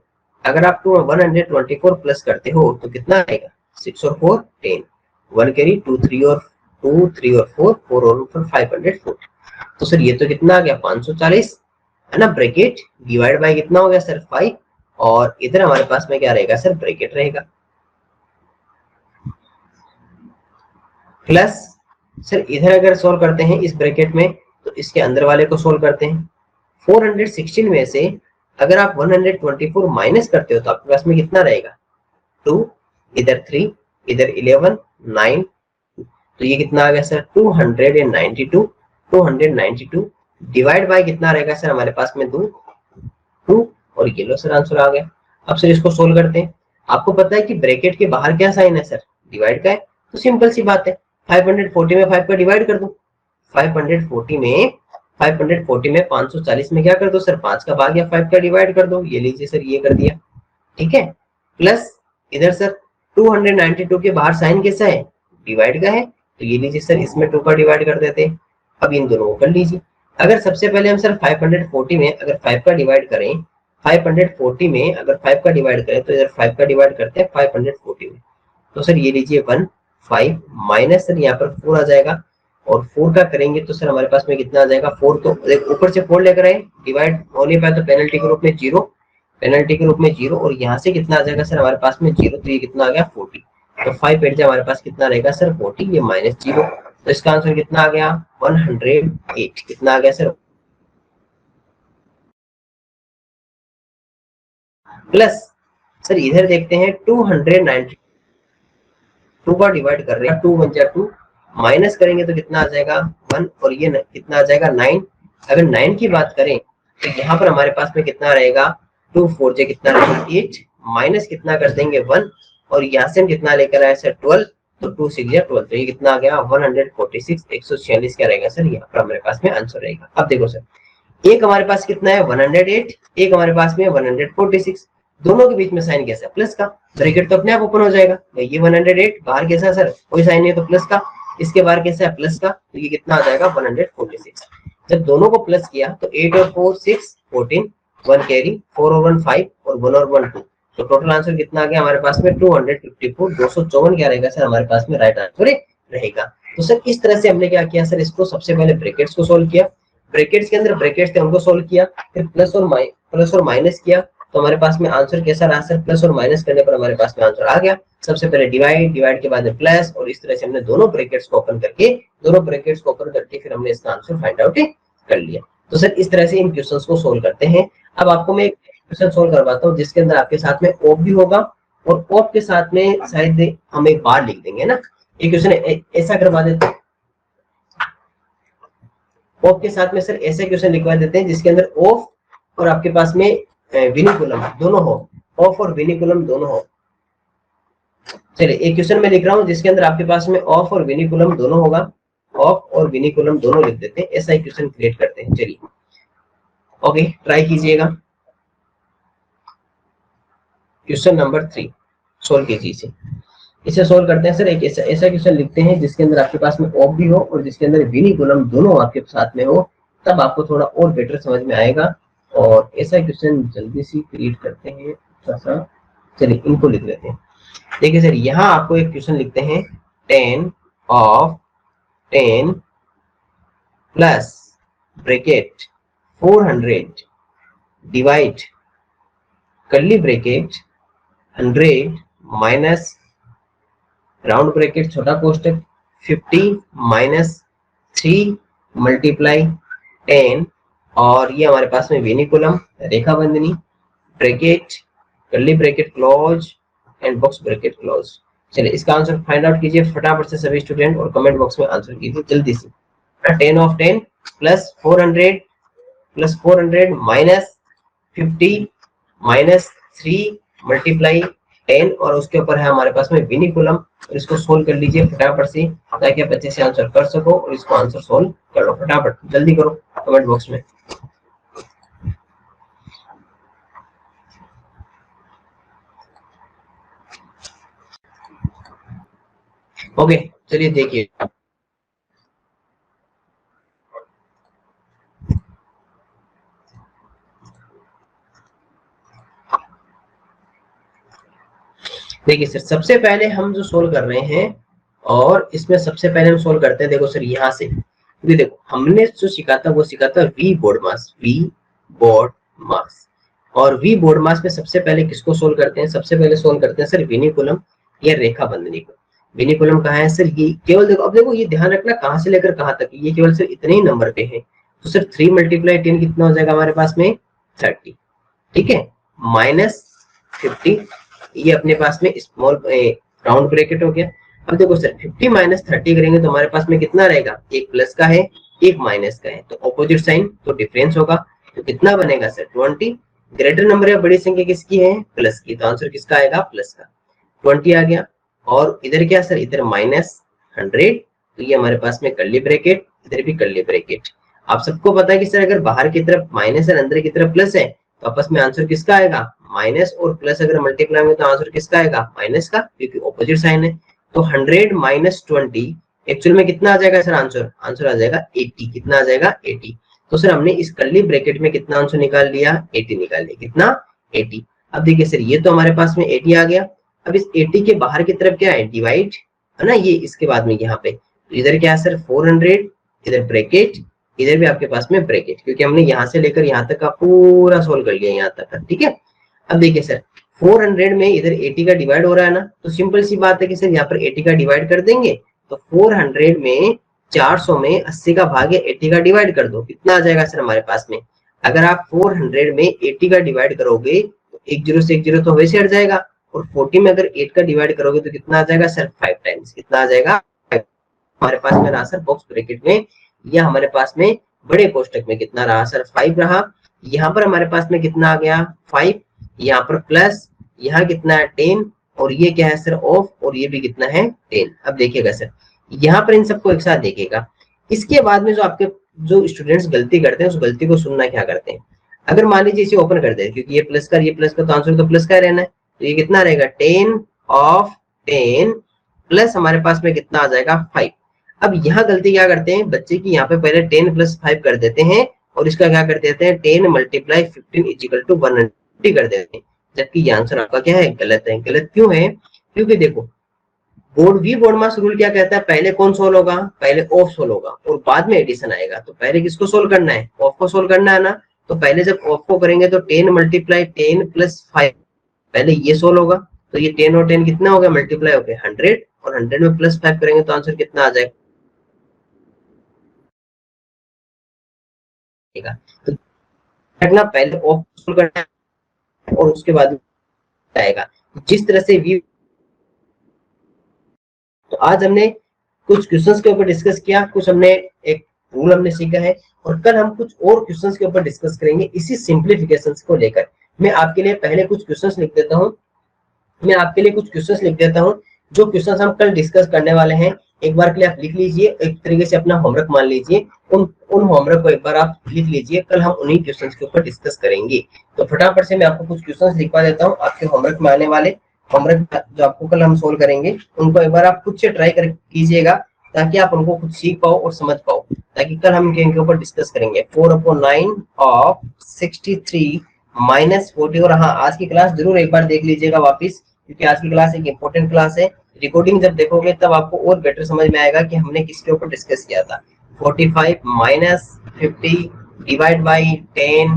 अगर आप 124 प्लस करते हो तो कितना आएगा 6 और 4 10, 1 कैरी 2 3 और 4 4 और 540। तो सर ये तो कितना आ गया 540 है ना। ब्रैकेट डिवाइड बाय कितना हो गया सर 5 और इधर हमारे पास में क्या रहेगा सर ब्रैकेट रहेगा प्लस। सर इधर अगर सोल्व करते हैं इस ब्रैकेट में तो इसके अंदर वाले को सोल्व करते हैं। 416 में से अगर आप 124 माइनस करते हो तो आपके पास में कितना रहेगा 2, इधर 3, इधर 11 9, तो ये कितना आ गया सर 292 डिवाइड बाय कितना रहेगा सर हमारे पास में 2 और ये लो सर आंसर आ गया। अब सर इसको सोल्व करते हैं। आपको पता है कि ब्रैकेट के बाहर क्या साइन है सर डिवाइड का है, तो सिंपल सी बात है 540 में 5 का डिवाइड कर दो। 540 में 540 में क्या कर दो सर 5 का भाग या 5 का डिवाइड कर दो। ये लीजिए सर ये कर दिया, ठीक है। प्लस इधर सर 292 के बाहर साइन कैसा है डिवाइड का है, तो ये लीजिए सर इसमें 2 का डिवाइड कर देते हैं। अब इन दोनों को कर लीजिए। अगर सबसे पहले हम सर 540 में अगर 5 का डिवाइड करें, 540 में अगर 5 का डिवाइड करें तो इधर 5 का डिवाइड करते हैं 540 में, तो सर ये लीजिए 1 5 माइनस सर यहाँ पर 4 आ जाएगा और 4 का करेंगे तो सर हमारे पास में कितना आ जाएगा 4, तो ऊपर से 4 लेकर आए डिवाइड हो नहीं पाया तो पेनल्टी के रूप में 0, पेनल्टी के रूप में 0 और यहाँ से कितना आ जाएगा सर हमारे पास में 0, तो ये कितना आ गया 40। तो 5 एट हमारे पास कितना रहेगा सर 40, ये -0, तो इसका आंसर कितना आ गया 108। कितना आ गया सर प्लस। सर इधर देखते हैं 292 का डिवाइड कर रहे हैं, 2 1 जा 2, माइनस करेंगे तो कितना आ जाएगा 1, और ये कितना आ जाएगा 9। अगर 9 की बात करें तो यहाँ पर हमारे पास में कितना रहेगा, 2 4 जा कितना रहेगा 8, माइनस कितना कर देंगे 1, और यहाँ से हम कितना लेकर आए सर 12, तो 2 6 जा 12, तो ये कितना आ गया 146, 146 क्या रहेगा सर, यहाँ पर हमारे पास में आंसर रहेगा। अब देखो सर एक हमारे पास कितना है 108, एक हमारे पास में 146, दोनों के बीच में साइन कैसा है प्लस का, ब्रैकेट तो अपने आप ओपन हो जाएगा। ये 108 बाहर कैसा है सर, कोई साइन नहीं है तो प्लस का, इसके बाहर कैसा है प्लस का, तो ये कितना आ जाएगा 146। जब दोनों को प्लस किया तो 8 और 4 6 14, 1 कैरी, 4 और 1 5, और 1 और 1 2, तो टोटल आंसर कितना आ गया हमारे पास में 254, 254 क्या रहेगा सर हमारे पास में राइट आंसर रहेगा। तो सर इस तरह से हमने क्या किया सर, इसको सबसे पहले ब्रैकेट्स को सोल्व किया, ब्रैकेट्स के अंदर ब्रैकेट्स थे उनको सोल्व किया, फिर प्लस और माइनस किया, तो हमारे पास में आंसर कैसा रहा सर, प्लस और माइनस करने पर हमारे पास में आंसर आ गया। सबसे पहले डिवाइड के बाद में प्लस, और इस तरह से हमने दोनों ब्रैकेट्स को ओपन करके फिर हमने इसका आंसर फाइंड आउट कर लिया। तो सर इस तरह से इन क्वेश्चंस को सोल्व करते हैं। अब आपको मैं एक क्वेश्चन सोल्व करवाता हूँ जिसके अंदर आपके साथ में ऑफ भी होगा, और ऑफ के साथ में शायद हम एक बार लिख देंगे ना, एक क्वेश्चन ऐसा करवा देते हैं, ऑफ के साथ में सर ऐसे क्वेश्चन लिखवा देते हैं जिसके अंदर ऑफ और आपके पास में विनिकुलम दोनों हो, ऑफ और विनिकुलम दोनों हो। चलिए एक क्वेश्चन मैं लिख रहा हूं जिसके अंदर आपके पास में ऑफ और विनिकुलम दोनों होगा, ऑफ और विनिकुलम दोनों लिख देते हैं, ऐसा एक क्वेश्चन क्रिएट करते हैं। चलिए ओके ट्राई कीजिएगा। क्वेश्चन नंबर 3 सोल्व कीजिए इसे सोल्व करते हैं सर। एक ऐसा क्वेश्चन लिखते हैं जिसके अंदर आपके पास में ऑफ भी हो और जिसके अंदर विनिकुलम दोनों आपके साथ में हो, तब आपको थोड़ा और बेटर समझ में आएगा। और ऐसा क्वेश्चन जल्दी से क्रिएट करते हैं थोड़ा सा। चलिए इनको लिख लेते हैं। देखिए सर यहाँ आपको एक क्वेश्चन लिखते हैं 10 of 10 plus bracket 400 divide curly bracket 100 minus round bracket छोटा कोष्टक 50 माइनस 3 मल्टीप्लाई 10, और ये हमारे पास में विनिकुलम रेखा बंधनी bracket curly bracket close and box bracket close. चलिए इसका आंसर फाइंड आउट कीजिए फटाफट से सभी स्टूडेंट, और कमेंट बॉक्स में आंसर कीजिए जल्दी से। 10 of 10 plus 400 minus 50 minus 3 multiply 10, और उसके ऊपर है हमारे पास में विनिकुलम, और इसको सोल्व कर लीजिए फटाफट से ताकि आप अच्छे से आंसर कर सको, और इसको आंसर सोल्व कर लो फटाफट, जल्दी करो कमेंट बॉक्स में। ओके चलिए देखिए देखिए सर सबसे पहले हम जो सोल्व कर रहे हैं, और इसमें सबसे पहले हम सोल्व करते हैं देखो सर यहाँ से, क्योंकि देखो हमने जो सीखा था वो सीखा था वी बोर्ड मास, और वी बोर्ड मास में सबसे पहले किसको सोल्व करते हैं, सबसे पहले सोल्व करते हैं सर विनिकुलम या रेखा बंधनी को। विनिकुलम कहाँ है सर, ये केवल देखो, अब देखो ये ध्यान रखना कहाँ से लेकर कहाँ तक, ये केवल सर इतने ही नंबर पे है, तो सर 3 मल्टीप्लाई 10 कितना हो जाएगा हमारे पास में 30, ठीक है, माइनस 50, ये अपने पास में स्मॉल राउंड ब्रैकेट हो गया। अब देखो सर 50 माइनस 30 करेंगे तो हमारे पास में कितना रहेगा, एक प्लस का है एक माइनस का है, तो ऑपोजिट साइन तो डिफरेंस होगा, तो कितना बनेगा सर 20। ग्रेटर नंबर या बड़ी संख्या किसकी है, प्लस की, तो आंसर किसका आएगा प्लस का, 20 आ गया। और इधर क्या सर, इधर माइनस 100, तो ये हमारे पास में कर्ली ब्रैकेट, इधर भी कर्ली ब्रैकेट। आप सबको पता है कि सर अगर बाहर की तरफ माइनस और अंदर की तरफ प्लस है तो आपस में आंसर किसका आएगा, माइनस और प्लस अगर मल्टीप्लाई होंगे तो आंसर किसका आएगा, माइनस का, क्योंकि ऑपोजिट साइन है। तो 100 माइनस 20 एक्चुअल में कितना आ जाएगा सर, आंसर आ जाएगा 80, कितना आ जाएगा 80। तो सर हमने इस कर्ली ब्रैकेट में कितना आंसर निकाल लिया, 80 निकाल लिया, कितना 80। अब देखिए सर ये तो हमारे पास में 80 आ गया, अब इस 80 के बाहर की तरफ क्या है, डिवाइड है ना, ये इसके बाद में यहाँ पे, तो इधर क्या है सर 400, इधर ब्रैकेट, इधर भी आपके पास में ब्रैकेट, क्योंकि हमने यहाँ से लेकर यहाँ तक का पूरा सोल्व कर लिया यहाँ तक का, ठीक है। अब देखिए सर 400 में इधर 80 का डिवाइड हो रहा है ना, तो सिंपल सी बात है कि सर यहाँ पर 80 का डिवाइड कर देंगे, तो 400 में 400 में 80 का भागे 80 का डिवाइड कर दो, कितना आ जाएगा सर हमारे पास में। अगर आप 400 में 80 का डिवाइड करोगे तो एक जीरो से एक जीरो तो वैसे हट जाएगा, और 40 में अगर 8 का डिवाइड करोगे तो कितना आ जाएगा सर 5 टाइम्स, कितना आ जाएगा हमारे पास में रहा सर बॉक्स ब्रैकेट में, या हमारे पास में बड़े कोष्टक में कितना रहा सर 5 रहा। यहाँ पर हमारे पास में कितना आ गया 5, यहाँ पर प्लस, यहाँ कितना है 10, और ये क्या है सर ऑफ, और ये भी कितना है 10। अब देखिएगा सर यहाँ पर इन सबको एक साथ देखिएगा। इसके बाद में जो आपके जो स्टूडेंट्स गलती करते हैं उस गलती को सुनना क्या करते हैं, अगर मान लीजिए इसे ओपन कर दे, क्योंकि ये प्लस का तो आंसर तो प्लस का रहना है, तो ये कितना रहेगा 10 ऑफ 10 प्लस हमारे पास में कितना आ जाएगा 5। अब यहाँ गलती क्या करते हैं बच्चे की, यहाँ पे पहले 10 प्लस 5 कर देते हैं और इसका क्या कर देते हैं 10 मल्टीप्लाई 15 इजिकल टू 190 कर देते हैं, जबकि ये आंसर आपका क्या है गलत है। गलत क्यों है, क्योंकि देखो बोर्ड मास रूल क्या कहता है, पहले कौन सोल्व होगा, पहले ऑफ सोल्व होगा और बाद में एडिशन आएगा। तो पहले किसको सोल्व करना है, ऑफ को सोल्व करना है ना, तो पहले जब ऑफ को करेंगे तो 10 मल्टीप्लाई 10 प्लस 5, पहले ये सोल्व होगा, तो ये 10 और 10 कितना हो गया मल्टीप्लाई हो गया 100, और 100 में प्लस 5 करेंगे तो आंसर कितना आ जाएगा। तो पहले ऑफ सोल्व करना है और उसके बाद आएगा जिस तरह से वी। तो आज हमने कुछ क्वेश्चंस के ऊपर डिस्कस किया, कुछ हमने एक रूल हमने सीखा है, और कल हम कुछ और क्वेश्चंस के ऊपर डिस्कस करेंगे इसी सिंप्लीफिकेशंस को लेकर। मैं आपके लिए पहले कुछ क्वेश्चंस लिख देता हूं, जो क्वेश्चंस हम कल डिस्कस करने वाले हैं एक बार के लिए आप लिख लीजिए, एक तरीके से अपना होमवर्क मान लीजिए, उन होमवर्क को एक बार आप लिख लीजिए, कल हम उन्हीं क्वेश्चंस के ऊपर डिस्कस करेंगे। तो फटाफट से मैं आपको कुछ क्वेश्चंस लिखवा देता हूँ आपके होमवर्क में आने वाले, होमवर्क जो आपको कल हम सोल्व करेंगे उनको एक बार आप खुद से ट्राई कर कीजिएगा, ताकि आप उनको खुद सीख पाओ और समझ पाओ, ताकि कल हम इनके ऊपर डिस्कस करेंगे। 4/9 ऑफ 63 माइनस 40, और हाँ आज की क्लास जरूर एक बार देख लीजिएगा वापिस, क्योंकि आज की क्लास एक इंपॉर्टेंट क्लास है। रिकॉर्डिंग जब देखोगे तब आपको और बेटर समझ में आएगा कि हमने किसके ऊपर डिस्कस किया था। 45 minus 50 divide by 10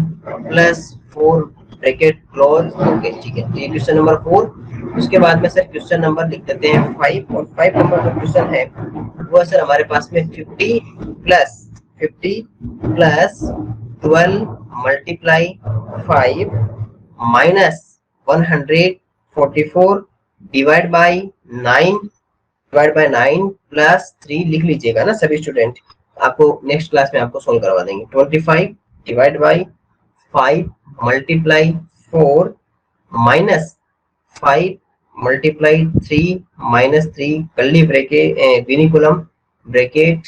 plus 4 bracket close. Okay ठीक है, ये क्वेश्चन नंबर 4। उसके बाद में सर क्वेश्चन नंबर लिख देते हैं 5, और 5 नंबर जो क्वेश्चन है वो सर हमारे पास में 50 plus 12 multiply 5 minus 144 divide by 9 plus 3 लिख लीजिएगा ना सभी स्टूडेंट, आपको नेक्स्ट क्लास में आपको सोल्व करवा देंगे। 25 divide by 5 multiply 4 minus 5 multiply 3 minus 3 curly bracket vinculum bracket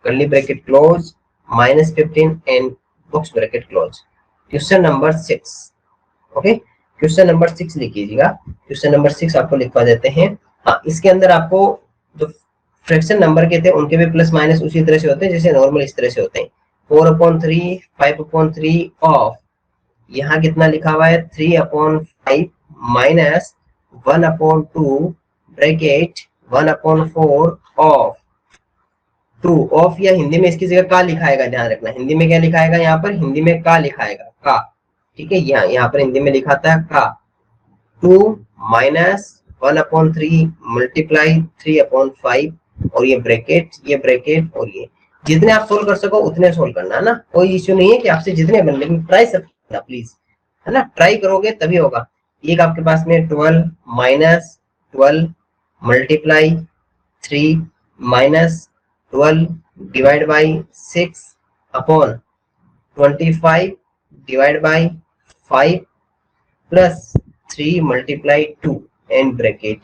curly bracket close minus 15 and box bracket close. Question number 6। Okay question number 6 लिख लीजिएगा। क्वेश्चन नंबर 6 आपको लिखवा देते हैं। हाँ इसके अंदर आपको जो फ्रैक्शन नंबर के थे उनके भी प्लस माइनस उसी तरह से होते हैं जैसे नॉर्मल इस तरह से होते हैं। 4/3 5/3 ऑफ, यहाँ कितना लिखा हुआ है 3/5 माइनस 1/2 ब्रैकेट 1/4 ऑफ 2 ऑफ, या हिंदी में इसकी जगह का लिखाएगा, ध्यान रखना हिंदी में क्या लिखाएगा, यहाँ पर हिंदी में का लिखाएगा का, ठीक है। यहाँ पर हिंदी में लिखाता है का 2 माइनस 1/3 मल्टीप्लाई 3/5, और ये ब्रैकेट और ये जितने आप सोल्व कर सको उतने सोल्व करना है ना, कोई इश्यू नहीं है कि आपसे जितने बन, लेकिन ट्राई सब करना प्लीज, है ना, ट्राई करोगे तभी होगा। एक आपके पास में 12 minus 12 multiply 3 minus 12 divide by 6 upon 25 divide by 5 plus 3 multiply 2 and bracket.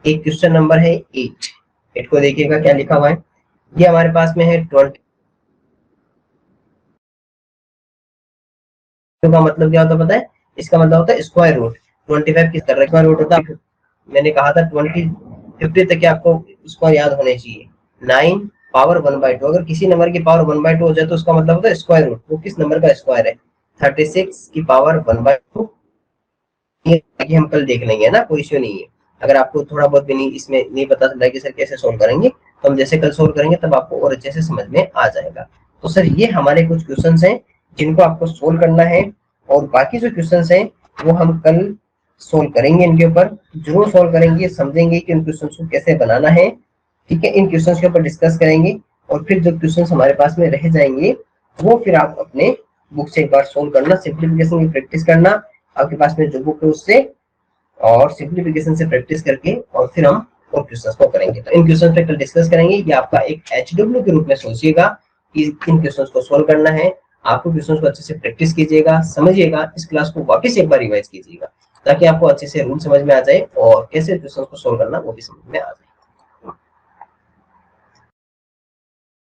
एक क्वेश्चन नंबर है 8 को देखिएगा क्या लिखा हुआ है। ये हमारे पास में है 20 का मतलब क्या होता है पता है, इसका मतलब होता है स्क्वायर रूट। 25 किस तरह का रूट होता है, मैंने कहा था 50 तक आपको स्क्वायर याद होने चाहिए। 9 पावर 1/2, अगर किसी नंबर की पावर 1/2 हो जाए तो उसका मतलब होता है स्क्वायर रूट, वो किस नंबर का स्क्वायर है। 36 की पावर 1/2, ये हम कल देख लेंगे ना, कोई इश्यू नहीं है। अगर आपको थोड़ा बहुत भी नहीं इसमें नहीं पता चल रहा है कि सर कैसे सोल्व करेंगे, तो हम जैसे कल सोल्व करेंगे तब आपको और अच्छे से समझ में आ जाएगा। तो सर ये हमारे कुछ क्वेश्चंस हैं जिनको आपको सोल्व करना है, और बाकी जो क्वेश्चंस हैं वो हम कल सोल्व करेंगे, इनके ऊपर जरूर सोल्व करेंगे, समझेंगे कि इन क्वेश्चंस को कैसे बनाना है, ठीक है। इन क्वेश्चंस के ऊपर डिस्कस करेंगे, और फिर जो क्वेश्चंस हमारे पास में रह जाएंगे वो फिर आप अपने बुक से एक बार सोल्व करना, सिंप्लीफिकेशन की प्रैक्टिस करना, आपके पास में जो बुक है उससे और सिंप्लीफिकेशन से प्रैक्टिस करके और फिर हम और क्वेश्चंस को करेंगे। तो इन क्वेश्चंस पे कल डिस्कस करेंगे। ये आपका एक एचडब्ल्यू के रूप में सोचिएगा कि इन क्वेश्चंस को सोल्व करना है। आपको क्वेश्चंस को अच्छे से प्रैक्टिस कीजिएगा, समझिएगा, इस क्लास को वापस एक बार रिवाइज कीजिएगा ताकि आपको अच्छे से रूल समझ में आ जाए और कैसे क्वेश्चंस को सोल्व करना वो भी समझ में आ जाए।